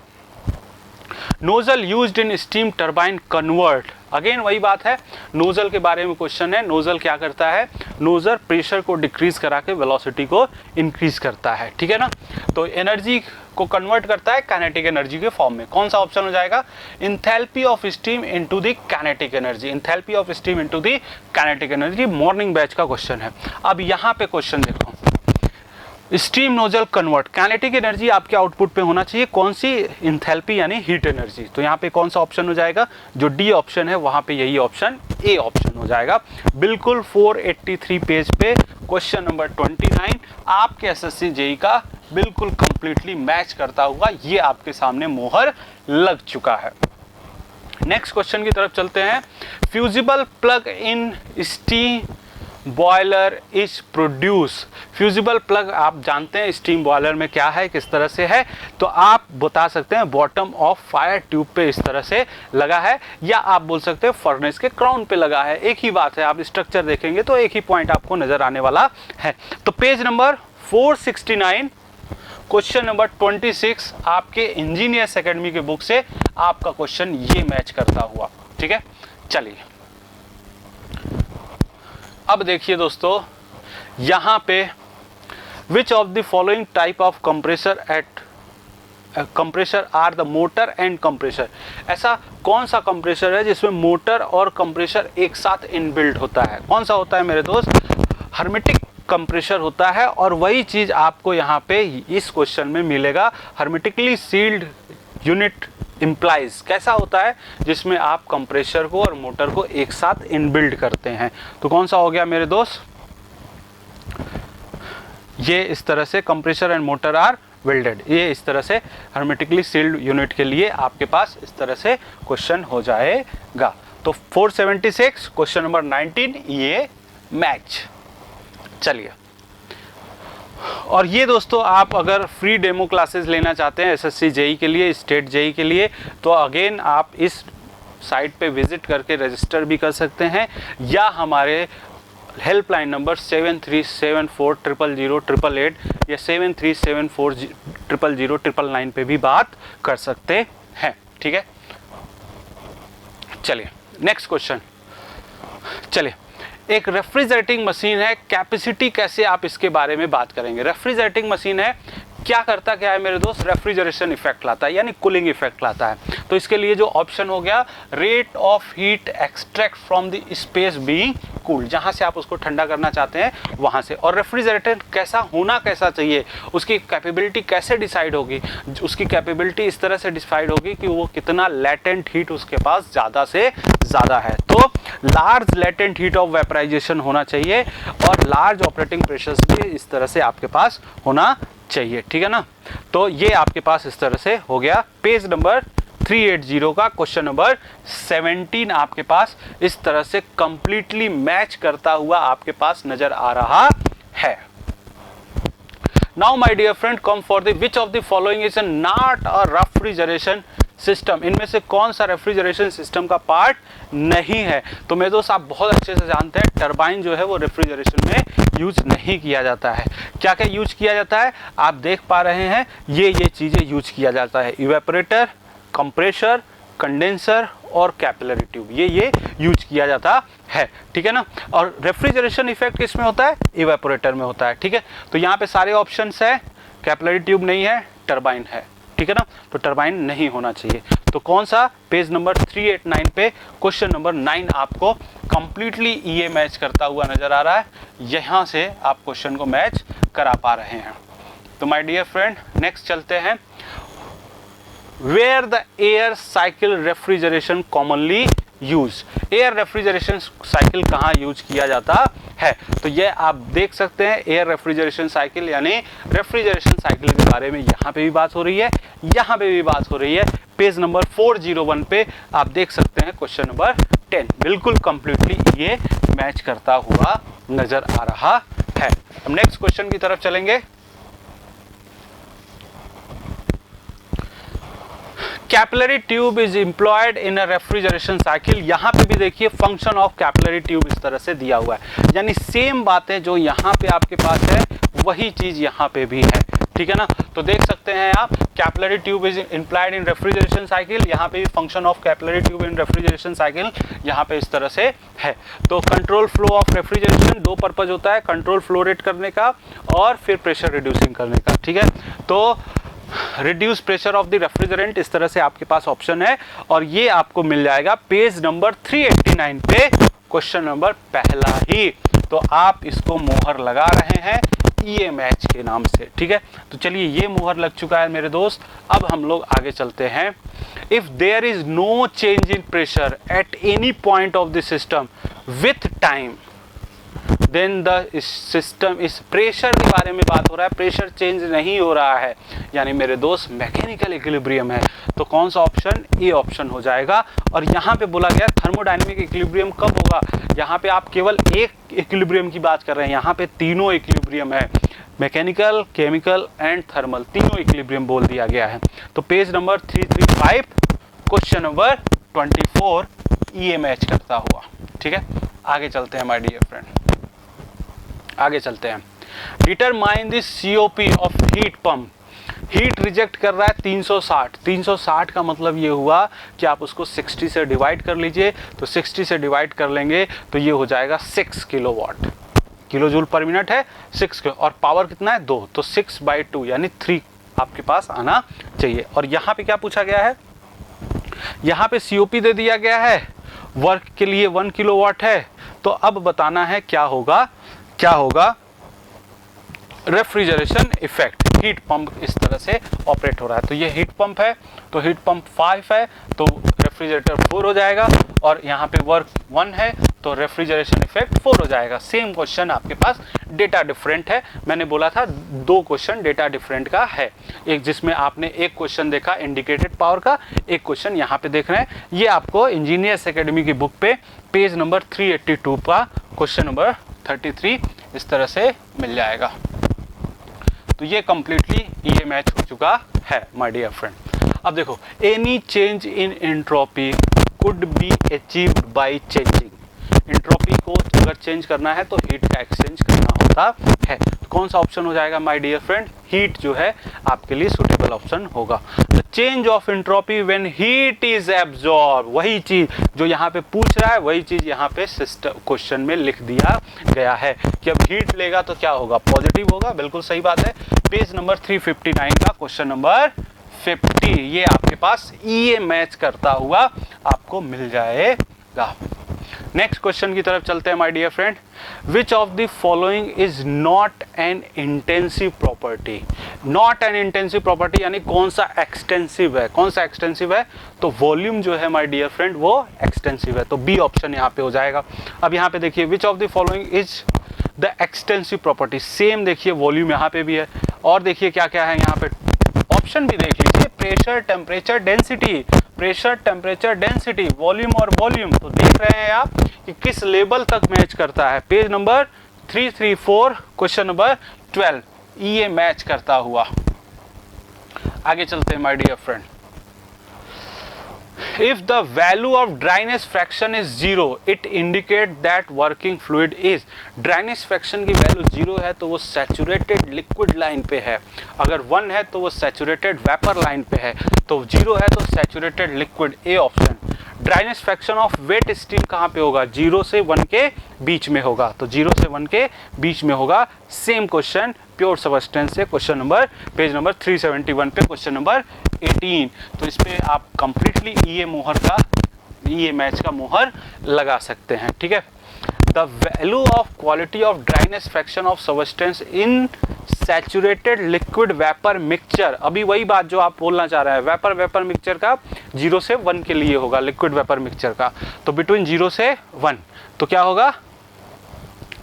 Nozzle used in steam turbine convert, again वही बात है, नोजल के बारे में क्वेश्चन है। नोजल क्या करता है, नोजल प्रेशर को डिक्रीज करा के वेलोसिटी को इंक्रीज करता है, ठीक है ना। तो एनर्जी को कन्वर्ट करता है काइनेटिक एनर्जी के फॉर्म में। कौन सा ऑप्शन हो जाएगा, enthalpy of steam into the kinetic energy, enthalpy of steam into the kinetic energy, morning batch का क्वेश्चन है। अब यहाँ पे क्वेश्चन देखो, steam nozzle convert, kinetic energy आपके आउटपुट पे होना चाहिए कौन सी, इंथैल्पी यानी हीट एनर्जी। तो यहाँ पे कौन सा ऑप्शन हो जाएगा, जो डी ऑप्शन है वहां पे यही ऑप्शन ए ऑप्शन हो जाएगा। बिल्कुल 483 पेज पे क्वेश्चन नंबर 29 आपके एसएससी जेईई का बिल्कुल कंप्लीटली मैच करता हुआ ये आपके सामने मोहर लग चुका है। नेक्स्ट क्वेश्चन की तरफ चलते हैं। Fusible plug in steam boiler is produce, fusible plug आप जानते हैं स्टीम बॉयलर में क्या है, किस तरह से है, तो आप बता सकते हैं बॉटम ऑफ फायर ट्यूब पे इस तरह से लगा है, या आप बोल सकते हैं फर्नेस के क्राउन पे लगा है, एक ही बात है। आप स्ट्रक्चर देखेंगे तो एक ही पॉइंट आपको नजर आने वाला है। तो पेज नंबर 469 क्वेश्चन नंबर 26 आपके इंजीनियर्स एकेडमी के बुक से आपका क्वेश्चन ये मैच करता हुआ, ठीक है। चलिए अब देखिए दोस्तों, यहाँ पे which of the following type of compressor at compressor are the motor and compressor, ऐसा कौन सा कंप्रेसर है जिसमें मोटर और कंप्रेसर एक साथ इनबिल्ट होता है। कौन सा होता है मेरे दोस्त, हर्मेटिक कंप्रेसर होता है। और वही चीज आपको यहाँ पे इस क्वेश्चन में मिलेगा, हर्मेटिकली सील्ड यूनिट इम्प्लाइज कैसा होता है, जिसमें आप कंप्रेसर को और मोटर को एक साथ इनबिल्ड करते हैं। तो कौन सा हो गया मेरे दोस्त, ये इस तरह से compressor and motor are welded, ये इस तरह से हर्मेटिकली सील्ड यूनिट के लिए आपके पास इस तरह से क्वेश्चन हो जाएगा। तो 476 क्वेश्चन नंबर 19 ये मैच। चलिए, और ये दोस्तों आप अगर फ्री डेमो क्लासेस लेना चाहते हैं एसएससी जेईई के लिए, स्टेट जेईई के लिए, तो अगेन आप इस साइट पे विजिट करके रजिस्टर भी कर सकते हैं, या हमारे हेल्पलाइन नंबर 7374000088 या 7374000099 पे भी बात कर सकते हैं, ठीक है। चलिए नेक्स्ट क्वेश्चन। चलिए, एक रेफ्रिजरेटिंग मशीन है, कैपेसिटी कैसे आप इसके बारे में बात करेंगे। रेफ्रिजरेटिंग मशीन है, क्या करता क्या है मेरे दोस्त, रेफ्रिजरेशन इफेक्ट लाता है यानी कूलिंग इफेक्ट लाता है। तो इसके लिए जो ऑप्शन हो गया, rate of heat extract from the space being cooled, जहां से आप उसको ठंडा करना चाहते हैं वहां से। और रेफ्रिजरेटर कैसा होना कैसा चाहिए, उसकी कैपेबिलिटी कैसे डिसाइड होगी, उसकी कैपेबिलिटी इस तरह से डिसाइड होगी कि वो कितना लेटेंट हीट उसके पास ज़्यादा से ज़्यादा है। तो large latent heat of vaporisation होना चाहिए और लार्ज ऑपरेटिंग प्रेशर भी इस तरह से आपके पास होना चाहिए, ठीक है ना। तो ये आपके पास इस तरह से हो गया। पेज नंबर 380 का क्वेश्चन नंबर 17 आपके पास इस तरह से कंप्लीटली मैच करता हुआ आपके पास नजर आ रहा है। Now my dear friend, come for the which of the following is not a refrigeration system, इनमें से कौन सा रेफ्रिजरेशन सिस्टम का पार्ट नहीं है। तो मेरे दोस्त आप बहुत अच्छे से जानते हैं टरबाइन जो है वो रेफ्रिजरेशन में यूज नहीं किया जाता है। क्या क्या यूज किया जाता है, आप देख पा रहे हैं ये चीजें यूज किया जाता है, इवेपोरेटर, कंप्रेसर, कंडेंसर और कैपिलरी ट्यूब, ये यूज किया जाता है, ठीक है ना। और रेफ्रिजरेशन इफेक्ट किस में होता है, इवेपोरेटर में होता है, ठीक है। तो यहाँ पे सारे ऑप्शंस है, कैपिलरी ट्यूब नहीं है, टरबाइन है, ठीक है ना। तो टरबाइन नहीं होना चाहिए। तो कौन सा, पेज नंबर 389 पे क्वेश्चन नंबर 9 आपको कंप्लीटली ये मैच करता हुआ नजर आ रहा है। यहाँ से आप क्वेश्चन को मैच करा पा रहे हैं। तो माय डियर फ्रेंड, नेक्स्ट चलते हैं। Where the air cycle refrigeration commonly use, air refrigeration cycle कहाँ यूज किया जाता है। तो ये आप देख सकते हैं, एयर रेफ्रिजरेशन साइकिल यानी रेफ्रिजरेशन साइकिल के बारे में यहाँ पे भी बात हो रही है, यहाँ पे भी बात हो रही है। पेज नंबर 401 पे आप देख सकते हैं क्वेश्चन नंबर 10 बिल्कुल कंप्लीटली ये मैच करता हुआ नजर आ रहा है। अब नेक्स्ट क्वेश्चन की तरफ चलेंगे। Capillary tube is employed in a refrigeration cycle, यहाँ पे भी देखिए फंक्शन ऑफ कैपिलरी ट्यूब इस तरह से दिया हुआ है, यानी सेम बातें जो यहाँ पे आपके पास है वही चीज यहाँ पे भी है, ठीक है ना। तो देख सकते हैं आप, capillary tube is employed in refrigeration cycle, यहाँ पे भी function of capillary tube in refrigeration cycle यहाँ पे इस तरह से है। तो कंट्रोल फ्लो ऑफ रेफ्रिजरेशन, दो पर्पज होता है, कंट्रोल फ्लो रेट करने का और फिर प्रेशर रिड्यूसिंग करने का, ठीक है। तो reduce pressure of the refrigerant, इस तरह से आपके पास ऑप्शन है और ये आपको मिल जाएगा पेज नंबर 389 पे क्वेश्चन नंबर पहला ही। तो आप इसको मोहर लगा रहे हैं ये मैच के नाम से, ठीक है। तो चलिए ये मोहर लग चुका है मेरे दोस्त। अब हम लोग आगे चलते हैं। If there is no change in pressure at any point of the system with time then the system, इस प्रेशर के बारे में बात हो रहा है, प्रेशर चेंज नहीं हो रहा है, यानी मेरे दोस्त मैकेनिकल इक्विलिब्रियम है। तो कौन सा ऑप्शन, ए ऑप्शन हो जाएगा। और यहाँ पे बोला गया थर्मोडायनेमिक इक्विलिब्रियम कब होगा, यहाँ पे आप केवल एक इक्विलिब्रियम की बात कर रहे हैं, यहाँ पे तीनों इक्विलिब्रियम है, मैकेनिकल, केमिकल एंड थर्मल, तीनों इक्विलिब्रियम बोल दिया गया है। तो पेज नंबर 335 क्वेश्चन नंबर 24 ये मैच करता हुआ, ठीक है। आगे चलते हैं माय डियर फ्रेंड, आगे चलते हैं। Determine the COP of heat pump, heat reject कर रहा है 360, 360 का मतलब ये हुआ कि आप उसको 60 से डिवाइड कर लीजिए। तो 60 से डिवाइड कर लेंगे तो ये हो जाएगा 6 किलोवाट, किलो जूल पर मिनट है 6 किलो, और पावर कितना है 2, तो 6/2 यानी 3 आपके पास आना चाहिए। और यहाँ पे क्या पूछा गया है, यहाँ पे सीओपी दे दिया गया है, वर्क के लिए 1 किलोवाट है। तो अब बताना है क्या होगा, क्या होगा रेफ्रिजरेशन इफेक्ट, हीट पंप इस तरह से ऑपरेट हो रहा है। तो ये हीट पंप है, तो हीट पंप 5 है तो रेफ्रिजरेटर 4 हो जाएगा, और यहाँ पे वर्क 1 है तो रेफ्रिजरेशन इफेक्ट 4 हो जाएगा। सेम क्वेश्चन आपके पास, डेटा डिफरेंट है, मैंने बोला था 2 क्वेश्चन डेटा डिफरेंट का है, एक जिसमें आपने एक क्वेश्चन देखा इंडिकेटेड पावर का, एक क्वेश्चन यहाँ पे देख रहे हैं। ये आपको इंजीनियर्स एकेडमी की बुक पे पेज नंबर 382 का क्वेश्चन नंबर 33 इस तरह से मिल जाएगा। तो ये कंप्लीटली ये मैच हो चुका है माय डियर फ्रेंड। अब देखो, any change in entropy could be achieved by changing, entropy को अगर चेंज करना है तो हीट का एक्सचेंज करना होता है। तो कौन सा ऑप्शन हो जाएगा माय डियर फ्रेंड, हीट जो है आपके लिए सुटेबल ऑप्शन होगा। The change of entropy when heat is absorb, वही चीज जो यहाँ पे पूछ रहा है वही चीज यहाँ पे सिस्टम क्वेश्चन में लिख दिया गया है कि अब हीट लेगा तो क्या होगा, पॉजिटिव होगा, बिल्कुल सही बात है। पेज नंबर 359 का क्वेश्चन नंबर 50 ये आपके पास ये मैच करता हुआ आपको मिल जाएगा। नेक्स्ट क्वेश्चन की तरफ चलते हैं my dear friend. Which of the following is not an intensive property, not an intensive property यानी कौन सा एक्सटेंसिव है, कौन सा एक्सटेंसिव है, तो वॉल्यूम जो है माय डियर फ्रेंड वो एक्सटेंसिव है, तो बी ऑप्शन यहाँ पे हो जाएगा। अब यहाँ पे देखिए विच of the following is the extensive property, same देखिए वॉल्यूम यहाँ पे भी है, और देखिए क्या क्या है यहाँ पे, ऑप्शन भी देख लीजिए, pressure, temperature, density, pressure, temperature, density, volume और वॉल्यूम। तो देख रहे हैं आप कि किस लेवल तक मैच करता है। पेज नंबर 334 क्वेश्चन नंबर 12 ये मैच करता हुआ। आगे चलते हैं my dear friend. If the value of dryness fraction is 0, it indicate that working fluid is. Dryness fraction की वैल्यू 0 है तो वो सैचुरेटेड लिक्विड लाइन पे है, अगर 1 है तो वो सैचुरेटेड वेपर लाइन पे है, तो 0 है तो saturated liquid, A option. Dryness fraction of wet steam कहाँ पे होगा? 0 से 1 के बीच में होगा, तो 0 से 1 के बीच में होगा। सेम क्वेश्चन प्योर सबस्टेंस से क्वेश्चन नंबर पेज नंबर 371 पे क्वेश्चन नंबर 18। तो इस पे आप कंप्लीटली ये मैच का मोहर लगा सकते हैं, ठीक है। The value of quality of dryness fraction of substance in saturated liquid vapour mixture, अभी वही बात जो आप बोलना चाह रहे हैं, वेपर मिक्सचर का 0 से 1 के लिए होगा, लिक्विड वेपर मिक्सचर का, तो बिटवीन 0 से 1 तो क्या होगा?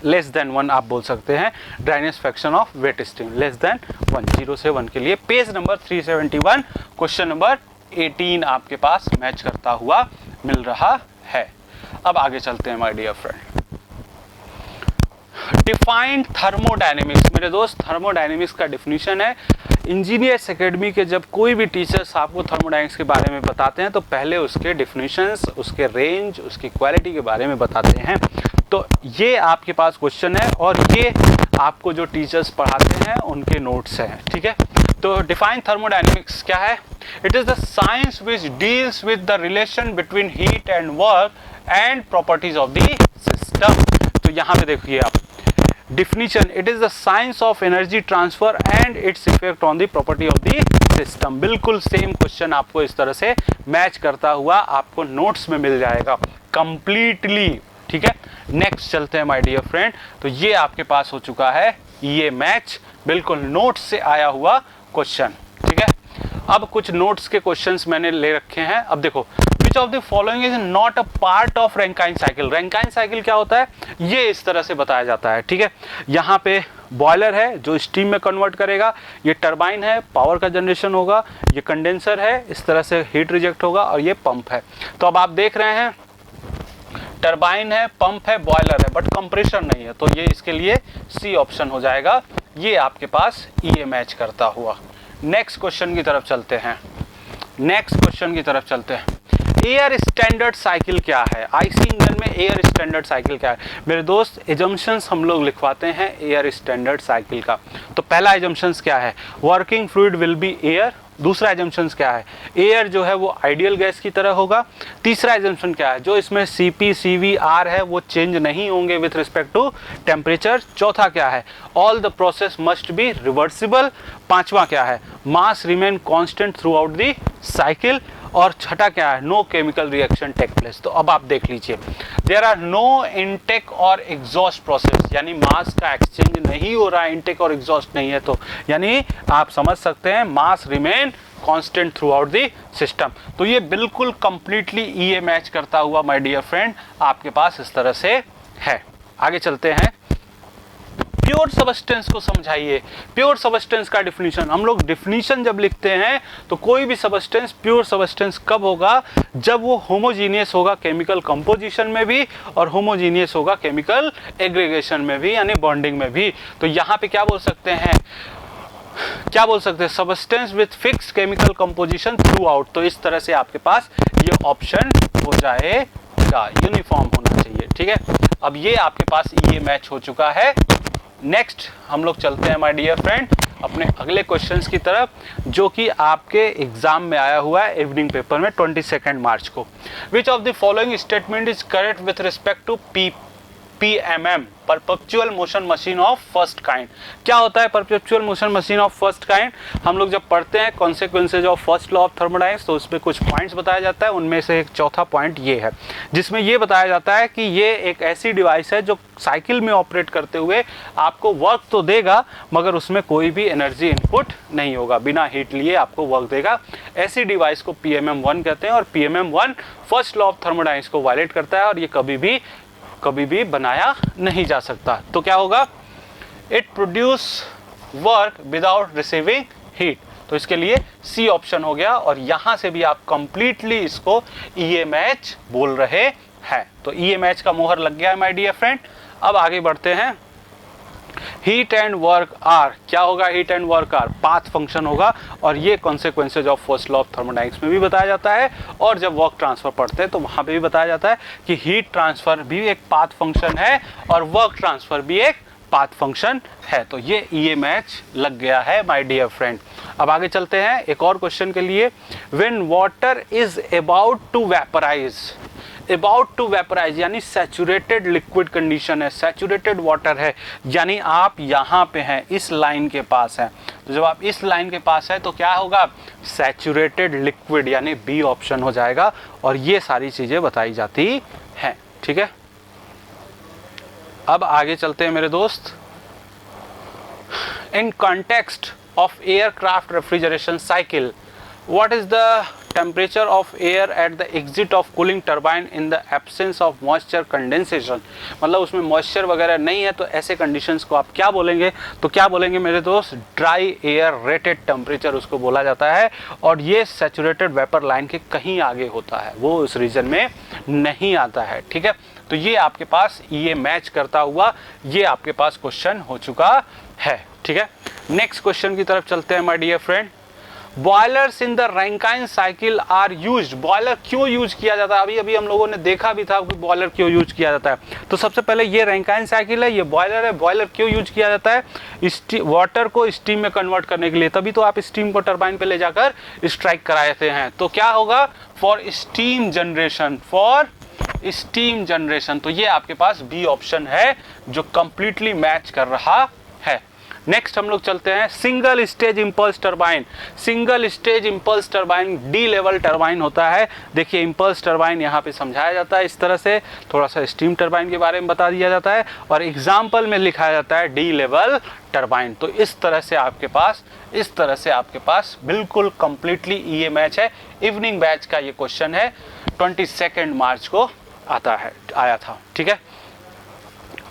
लेस देन 1 आप बोल सकते हैं। Dryness fraction of wet steam less than 1, 0 से 1 के लिए। पेज नंबर 371 क्वेश्चन नंबर 18 आपके पास मैच करता हुआ मिल रहा है। अब आगे चलते हैं my dear friend. Defined thermodynamics, मेरे दोस्त थर्मोडायनेमिक्स का डिफिनीशन है। इंजीनियर्स एकेडमी के जब कोई भी टीचर्स आपको थर्मोडायनेमिक्स के बारे में बताते हैं तो पहले उसके डिफिनीशंस, उसके रेंज, उसकी क्वालिटी के बारे में बताते हैं। तो ये आपके पास क्वेश्चन है और ये आपको जो टीचर्स पढ़ाते हैं उनके नोट्स हैं, ठीक है। तो डिफाइन थर्मोडायनेमिक्स क्या है? It is the science which deals with the relation between heat and work and properties of the system. तो यहाँ पे देखिए आप definition, it is the science of energy transfer and its effect on the property of the system. बिल्कुल same question आपको इस तरह से मैच करता हुआ आपको नोट्स में मिल जाएगा कंप्लीटली, ठीक है। नेक्स्ट चलते हैं माय डियर फ्रेंड। तो ये आपके पास हो चुका है ये मैच, बिल्कुल नोट्स से आया हुआ क्वेश्चन, ठीक है। अब कुछ नोट्स के क्वेश्चंस मैंने ले रखे हैं। अब देखो, विच of the following is not a part of Rankine cycle. Rankine cycle क्या होता है? ये इस तरह से बताया जाता है, ठीक है। यहाँ पे बॉयलर है जो स्टीम में कन्वर्ट करेगा, ये टरबाइन है, पावर का जनरेशन होगा, ये कंडेंसर है, इस तरह से हीट रिजेक्ट होगा, और ये पंप है। तो अब आप देख रहे हैं टरबाइन है, पंप है, बॉयलर है, बट कंप्रेशर नहीं है, तो ये इसके लिए सी ऑप्शन हो जाएगा। ये आपके पास ये मैच करता हुआ। नेक्स्ट क्वेश्चन की तरफ चलते हैं। एयर स्टैंडर्ड साइकिल क्या है? आईसी इंजन में एयर स्टैंडर्ड साइकिल क्या है? मेरे दोस्त, एजम्पशंस हम लोग लिखवाते हैं एयर स्टैंडर्ड साइकिल का। तो पहला एजम्पशंस क्या है? Working fluid will be air. दूसरा एजम्पशंस क्या है? एयर जो है वो आइडियल गैस की तरह होगा। तीसरा एजम्पशन क्या है? जो इसमें सीपी, सीवी, आर है वो चेंज नहीं होंगे विथ रिस्पेक्ट टू टेम्परेचर। चौथा क्या है? All the process must be reversible. पांचवा क्या है? Mass remain constant throughout the cycle. और छठा क्या है? No chemical reaction take place. तो अब आप देख लीजिए, देयर आर नो इनटेक और एग्जॉस्ट प्रोसेस, यानी मास का एक्सचेंज नहीं हो रहा है, इनटेक और एग्जॉस्ट नहीं है, तो यानी आप समझ सकते हैं mass remain constant throughout the system. तो ये बिल्कुल कंप्लीटली ये मैच करता हुआ माय डियर फ्रेंड आपके पास इस तरह से है। आगे चलते हैं। प्योर सबस्टेंस को समझाइए। प्योर सबस्टेंस का डिफिनीशन, हम लोग डिफिनीशन जब लिखते हैं तो कोई भी सबस्टेंस प्योर सबस्टेंस कब होगा? जब वो होमोजीनियस होगा केमिकल कंपोजिशन में भी और होमोजीनियस होगा केमिकल एग्रीगेशन में भी, यानी बॉन्डिंग में भी। तो यहाँ पे क्या बोल सकते हैं? Substance with fix chemical composition through out. तो इस तरह से आपके पास ये ऑप्शन हो जाएगा, यूनिफॉर्म होना चाहिए, ठीक है। अब ये आपके पास ये मैच हो चुका है। नेक्स्ट हम लोग चलते हैं माय डियर फ्रेंड अपने अगले क्वेश्चंस की तरफ, जो कि आपके एग्जाम में आया हुआ है इवनिंग पेपर में 22 मार्च को। Which of the following statement is correct with respect to PMM, perpetual motion machine of first kind. क्या होता है perpetual motion machine of first kind? हम लोग जब पढ़ते हैं consequences of first law of thermodynamics तो उसमें कुछ पॉइंट्स बताया जाता है। उनमें से एक चौथा पॉइंट ये है, जिसमें ये बताया जाता है कि ये एक ऐसी डिवाइस है जो साइकिल में ऑपरेट करते हुए आपको वर्क तो देगा मगर उसमें कोई भी एनर्जी इनपुट नहीं होगा, बिना हीट लिए आपको वर्क देगा। ऐसी डिवाइस को PMM1 कहते हैं और PMM1 first law of thermodynamics को वायलेट करता है और ये कभी भी बनाया नहीं जा सकता। तो क्या होगा? It produce work without receiving heat. तो इसके लिए सी ऑप्शन हो गया और यहां से भी आप कंप्लीटली इसको EMH बोल रहे हैं। तो EMH का मोहर लग गया है माय डियर फ्रेंड। अब आगे बढ़ते हैं। हीट एंड वर्क आर, क्या होगा heat and work are, path function होगा, और ये consequences of first law of thermodynamics में भी बताया जाता है, और जब वर्क ट्रांसफर पढ़ते हैं तो वहां पे भी बताया जाता है कि हीट ट्रांसफर भी एक पाथ फंक्शन है और वर्क ट्रांसफर भी एक पाथ फंक्शन है। तो ये मैच लग गया है माय डियर फ्रेंड। अब आगे चलते हैं एक और क्वेश्चन के लिए। When water is about to vaporize यानी सैचुरेटेड लिक्विड कंडीशन है, सैचुरेटेड वाटर है, यानी आप यहाँ पे हैं, इस लाइन के पास हैं। तो जब आप इस लाइन के पास है तो क्या होगा, सैचुरेटेड लिक्विड, यानी बी ऑप्शन हो जाएगा, और ये सारी चीजें बताई जाती हैं। ठीक है, अब आगे चलते हैं मेरे दोस्त। In context of aircraft refrigeration cycle, what is the temperature of air at the exit of cooling turbine in the absence of moisture condensation, मतलब उसमें मॉइस्चर वगैरह नहीं है, तो ऐसे कंडीशंस को आप क्या बोलेंगे, तो क्या बोलेंगे मेरे दोस्त, ड्राई एयर रेटेड टेम्परेचर उसको बोला जाता है, और ये सैचुरेटेड वेपर लाइन के कहीं आगे होता है, वो उस रीजन में नहीं आता है। ठीक है, तो ये आपके पास ये मैच करता हुआ ये आपके पास क्वेश्चन हो चुका है। ठीक है, नेक्स्ट क्वेश्चन की तरफ चलते हैं my dear friend. Boilers in the Rankine cycle are used, boiler क्यों यूज किया जाता है, अभी अभी हम लोगों ने देखा भी था कि बॉयलर क्यों यूज किया जाता है। तो सबसे पहले ये रैंकाइन साइकिल है, ये बॉयलर है, बॉयलर क्यों यूज किया जाता है, वाटर को स्टीम में कन्वर्ट करने के लिए, तभी तो आप स्टीम को टरबाइन पे ले जाकर स्ट्राइक कराते हैं। तो क्या होगा, for steam generation, for steam generation. तो ये आपके पास बी ऑप्शन है जो कंप्लीटली मैच कर रहा है। नेक्स्ट हम लोग चलते हैं single stage impulse turbine. Single stage impulse turbine D level turbine होता है। देखिए इंपल्स टरबाइन यहाँ पे समझाया जाता है इस तरह से, थोड़ा सा स्टीम टरबाइन के बारे में बता दिया जाता है, और एग्जाम्पल में लिखाया जाता है डी लेवल टरबाइन। तो इस तरह से आपके पास बिल्कुल कंप्लीटली ये मैच है। इवनिंग बैच का ये क्वेश्चन है, 22 मार्च को आया था। ठीक है,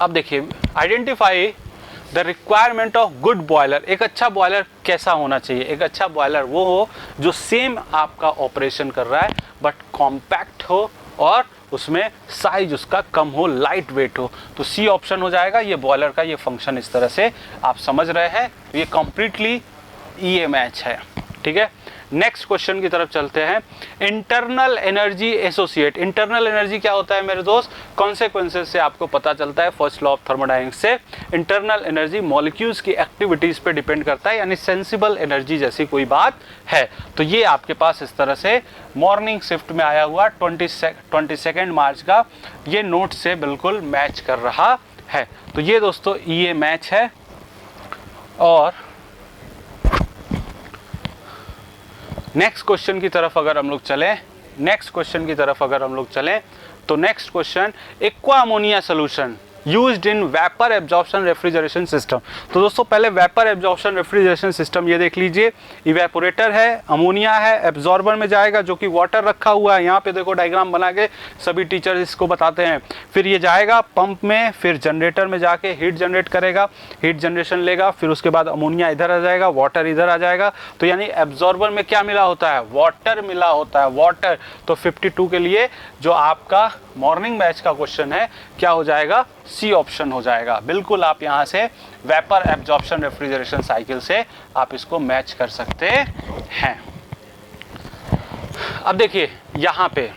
अब देखिए identify the requirement of good boiler. एक अच्छा बॉयलर कैसा होना चाहिए, एक अच्छा बॉयलर वो हो जो सेम आपका ऑपरेशन कर रहा है बट कॉम्पैक्ट हो और उसमें साइज उसका कम हो, लाइट वेट हो। तो सी ऑप्शन हो जाएगा। ये बॉयलर का ये फंक्शन इस तरह से आप समझ रहे हैं, ये कंप्लीटली ये मैच है। ठीक है, नेक्स्ट क्वेश्चन की तरफ चलते हैं। Internal energy associate. Internal energy क्या होता है मेरे दोस्त, कॉन्सिक्वेंसेज से आपको पता चलता है फर्स्ट लॉ ऑफ थर्मोडायनेमिक्स से। इंटरनल एनर्जी मॉलिक्यूल्स की एक्टिविटीज पे डिपेंड करता है, यानी सेंसिबल एनर्जी जैसी कोई बात है। तो ये आपके पास इस तरह से मॉर्निंग शिफ्ट में आया हुआ 22 मार्च का ये नोट से बिल्कुल मैच कर रहा है। तो ये दोस्तों ये मैच है। और नेक्स्ट क्वेश्चन की तरफ अगर हम लोग चलें, तो next question, aqua ammonia solution used in vapour absorption refrigeration system. तो दोस्तों पहले वेपर एब्जॉर्प्शन रेफ्रिजरेशन सिस्टम ये देख लीजिए, इवेपोरेटर है, अमोनिया है, एब्जॉर्बर में जाएगा जो कि वाटर रखा हुआ है, यहाँ पे देखो डायग्राम बना के सभी टीचर्स इसको बताते हैं। फिर ये जाएगा पंप में, फिर जनरेटर में जाके हीट जनरेट करेगा, हीट जनरेशन लेगा, फिर उसके बाद अमोनिया इधर आ जाएगा, वाटर इधर आ जाएगा। तो यानी एब्जॉर्बर में क्या मिला होता है, वाटर मिला होता है, वाटर। तो 52 के लिए जो आपका मॉर्निंग बैच का क्वेश्चन है क्या हो जाएगा, सी ऑप्शन हो जाएगा। बिल्कुल आप यहाँ से वेपर एब्जॉर्प्शन रेफ्रिजरेशन साइकिल से आप इसको मैच कर सकते हैं। अब देखिए यहाँ पे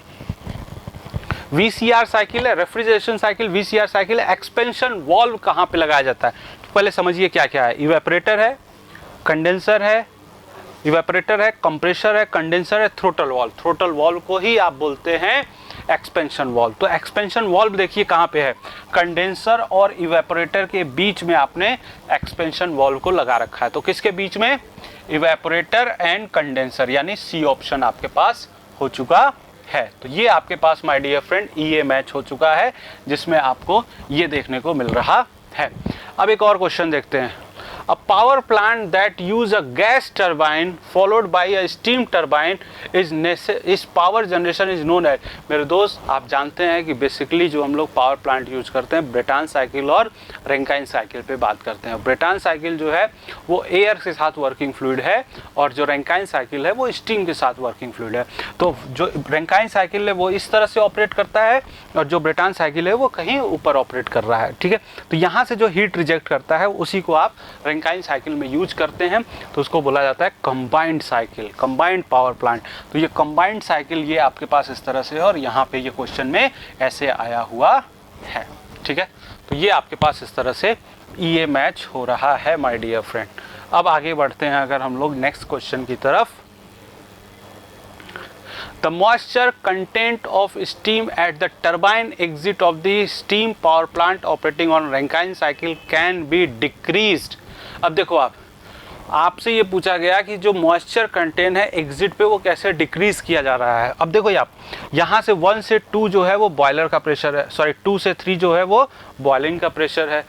VCR साइकिल है, रेफ्रिजरेशन साइकिल VCR साइकिल है। एक्सपेंशन वाल्व कहाँ पे लगाया जाता है, तो पहले समझिए क्या क्या है। इवेपोरेटर है, कंडेंसर है, कंप्रेसर है, कंडेंसर है, थ्रोटल वाल्व। थ्रोटल वाल्व को ही आप बोलते हैं एक्सपेंशन वाल्व। तो एक्सपेंशन वाल्व देखिए कहाँ पे है, कंडेंसर और इवेपोरेटर के बीच में आपने एक्सपेंशन वाल्व को लगा रखा है। तो किसके बीच में, इवेपोरेटर एंड कंडेंसर, यानी सी ऑप्शन आपके पास हो चुका है। तो ये आपके पास माय डियर फ्रेंड ये मैच हो चुका है जिसमें आपको ये देखने को मिल रहा है। अब एक और क्वेश्चन देखते हैं। A power plant that use a gas turbine followed by a steam turbine is power generation is known as. मेरे दोस्त आप जानते हैं कि बेसिकली जो हम लोग पावर प्लांट यूज करते हैं ब्रेटॉन साइकिल और रैंकाइन साइकिल पे बात करते हैं। ब्रेटॉन साइकिल जो है वो एयर के साथ वर्किंग फ्लूइड है और जो रैंकाइन साइकिल है वो स्टीम के साथ वर्किंग फ्लूइड है। तो जो रैंकाइन साइकिल है वो इस तरह से ऑपरेट करता है और जो ब्रेटॉन साइकिल है वो कहीं ऊपर ऑपरेट कर रहा है, ठीक है। तो यहाँ से जो हीट रिजेक्ट करता है उसी को आप रैंकाइन साइकिल में यूज करते हैं, तो उसको बोला जाता है combined cycle, combined power plant. तो ये कंबाइंड साइकिल ये आपके पास इस तरह से है और यहाँ पे ये क्वेश्चन में ऐसे आया हुआ है, ठीक है। तो ये आपके पास इस तरह से ये मैच हो रहा है माय डियर फ्रेंड। अब आगे बढ़ते हैं अगर हम लोग नेक्स्ट क्वेश्चन की तरफ। The moisture content of steam at the turbine exit of the steam power plant operating on Rankine cycle can be decreased। अब देखो आपसे ये पूछा गया कि जो मॉइस्चर कंटेंट है एग्जिट पे वो कैसे डिक्रीज किया जा रहा है। अब देखो यहाँ से 1 से 2 जो है वो बॉयलर का प्रेशर है, सॉरी 2 से 3 जो है वो बॉइलिंग का प्रेशर है,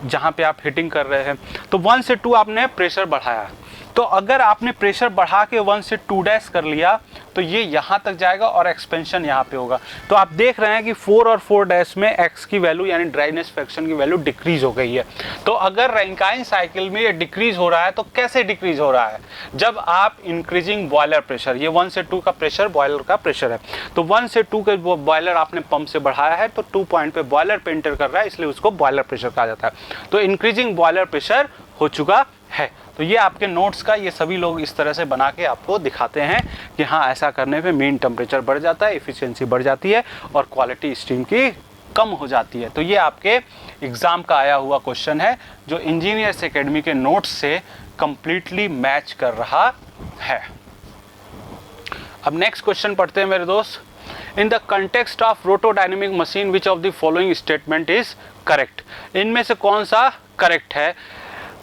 जहाँ पे आप हीटिंग कर रहे हैं। तो 1 से 2 आपने प्रेशर बढ़ाया, तो अगर आपने प्रेशर बढ़ा के 1 से 2 डैश कर लिया तो ये यहाँ तक जाएगा और एक्सपेंशन यहाँ पे होगा। तो आप देख रहे हैं कि 4 और 4 डैश में एक्स की वैल्यू यानी ड्राइनेस फ्रैक्शन की वैल्यू डिक्रीज हो गई है। तो अगर रैंकाइन साइकिल में ये डिक्रीज हो रहा है तो कैसे डिक्रीज हो रहा है, जब आप इंक्रीजिंग बॉयलर प्रेशर, ये 1 से 2 का प्रेशर बॉयलर का प्रेशर है, तो 1 से 2 के बॉयलर आपने पंप से बढ़ाया है तो 2 पॉइंट पे बॉयलर पे एंटर कर रहा है, इसलिए उसको बॉयलर प्रेशर कहा जाता है। तो इंक्रीजिंग बॉयलर प्रेशर हो चुका है। तो ये आपके नोट्स का ये सभी लोग इस तरह से बना के आपको दिखाते हैं कि हाँ ऐसा करने पे मीन टेम्परेचर बढ़ जाता है, एफिशिएंसी बढ़ जाती है और क्वालिटी स्टीम की कम हो जाती है। तो ये आपके एग्ज़ाम का आया हुआ क्वेश्चन है जो इंजीनियर्स एकेडमी के नोट्स से कंप्लीटली मैच कर रहा है। अब नेक्स्ट क्वेश्चन पढ़ते हैं मेरे दोस्त। In the context of rotodynamic machine which of the following statement is correct. इनमें से कौन सा करेक्ट है।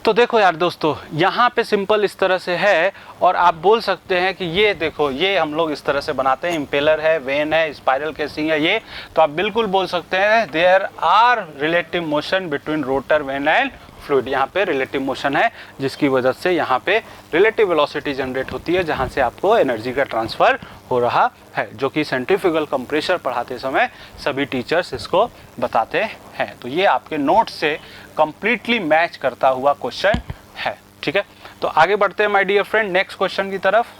तो देखो यार दोस्तों, यहाँ पे सिंपल इस तरह से है और आप बोल सकते हैं कि ये देखो ये हम लोग इस तरह से बनाते हैं, इम्पेलर है, वेन है, स्पाइरल केसिंग है ये, तो आप बिल्कुल बोल सकते हैं there are relative motion between rotor vane and fluid. यहाँ पे रिलेटिव मोशन है जिसकी वजह से यहाँ पे रिलेटिव वेलोसिटी जनरेट होती है जहाँ से आपको एनर्जी का ट्रांसफ़र हो रहा है, जो कि सेंट्रीफ्यूगल कंप्रेशर पढ़ाते समय सभी टीचर्स इसको बताते हैं। तो ये आपके नोट से कंप्लीटली मैच करता हुआ क्वेश्चन है, ठीक है। तो आगे बढ़ते हैं my dear friend next question की तरफ।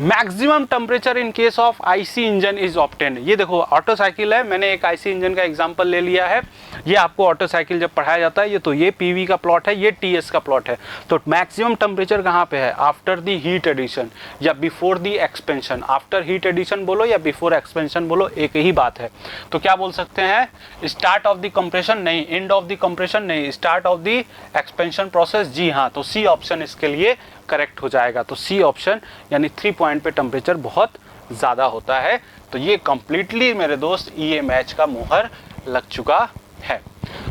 Maximum temperature in case of IC engine is obtain. ये देखो ऑटो साइकिल है, मैंने एक आईसी इंजन का एग्जांपल ले लिया है। ये आपको ऑटो साइकिल जब पढ़ाया जाता है ये तो ये पीवी का प्लॉट है, ये टीएस का प्लॉट है। तो मैक्सिमम टेम्परेचर कहाँ पे है, आफ्टर द हीट एडिशन या before the expansion. After heat addition बोलो या बिफोर एक्सपेंशन बोलो एक ही बात है। तो क्या बोल सकते हैं, स्टार्ट ऑफ द कंप्रेशन नहीं, एंड ऑफ द कंप्रेशन नहीं, start of the expansion process. जी हाँ, तो सी ऑप्शन इसके लिए करेक्ट हो जाएगा। तो सी ऑप्शन यानी 3 पॉइंट पे टेम्परेचर बहुत ज़्यादा होता है। तो ये कंप्लीटली मेरे दोस्त ये मैच का मुहर लग चुका है।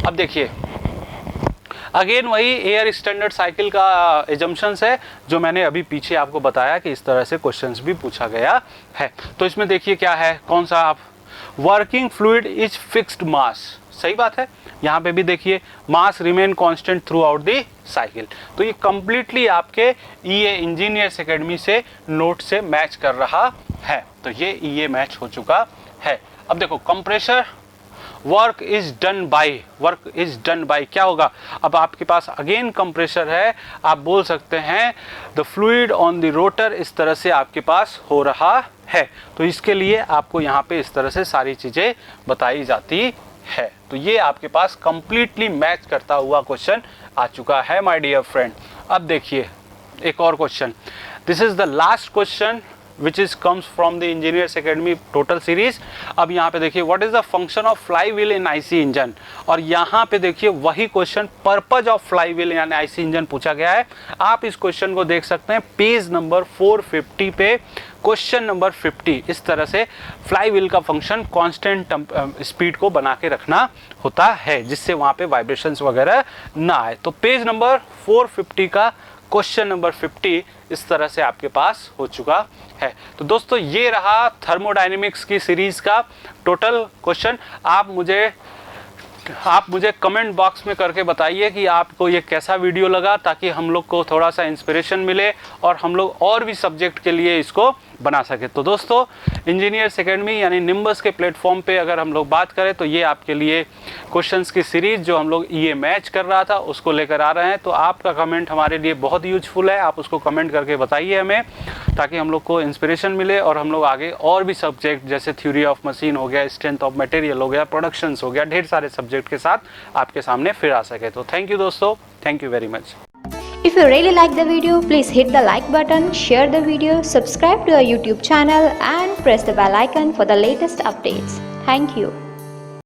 अब देखिए अगेन वही एयर स्टैंडर्ड साइकिल का एजम्पशंस है जो मैंने अभी पीछे आपको बताया कि इस तरह से क्वेश्चंस भी पूछा गया है। तो इसमें देखिए क्या है, कौन सा आप working fluid is fixed mass, सही बात है। यहाँ पे भी देखिए mass remain constant throughout the cycle. तो ये कंप्लीटली आपके ईए इंजीनियर्स एकेडमी से नोट से मैच कर रहा है। तो ये ईए मैच हो चुका है। अब देखो compressor work is done by क्या होगा, अब आपके पास अगेन कंप्रेसर है, आप बोल सकते हैं the fluid on the rotor इस तरह से आपके पास हो रहा है। तो इसके लिए आपको यहाँ पे इस तरह से सारी चीज़ें बताई जाती है। तो ये आपके पास कंप्लीटली मैच करता हुआ क्वेश्चन आ चुका है माय डियर फ्रेंड। अब देखिए एक और question, this is the last question which is comes from the Engineers Academy total series। अब यहाँ पे देखिए what is the function of flywheel in IC engine, और यहाँ पे देखिए वही क्वेश्चन पर्पज ऑफ फ्लाईव्हील यानी आईसी इंजन पूछा गया है। आप इस क्वेश्चन को देख सकते हैं पेज नंबर 450 पे, क्वेश्चन नंबर 50। इस तरह से फ्लाईव्हील का फंक्शन कांस्टेंट स्पीड को बना के रखना होता है जिससे वहाँ पे वाइब्रेशंस वगैरह ना आए। तो पेज नंबर 450 का क्वेश्चन नंबर 50 इस तरह से आपके पास हो चुका है। तो दोस्तों ये रहा थर्मोडायनेमिक्स की सीरीज का टोटल क्वेश्चन। आप मुझे आप मुझे कमेंट बॉक्स में करके बताइए कि आपको ये कैसा वीडियो लगा, ताकि हम लोग को थोड़ा सा इंस्पिरेशन मिले और हम लोग और भी सब्जेक्ट के लिए इसको बना सके। तो दोस्तों, इंजीनियर्स एकेडमी यानी निम्बस के प्लेटफॉर्म पे अगर हम लोग बात करें तो ये आपके लिए क्वेश्चंस की सीरीज़ जो हम लोग ये मैच कर रहा था उसको लेकर आ रहे हैं। तो आपका कमेंट हमारे लिए बहुत यूजफुल है, आप उसको कमेंट करके बताइए हमें, ताकि हम लोग को इंस्पिरेशन मिले और हम लोग आगे और भी सब्जेक्ट जैसे थ्योरी ऑफ मशीन हो गया, स्ट्रेंथ ऑफ मटेरियल हो गया, प्रोडक्शंस हो गया, ढेर सारे सब्जेक्ट के साथ आपके सामने फिर आ सके। तो थैंक यू दोस्तों, thank you very much. If you really like the video, please hit the like button, share the video, subscribe to our YouTube channel and press the bell icon for the latest updates. Thank you.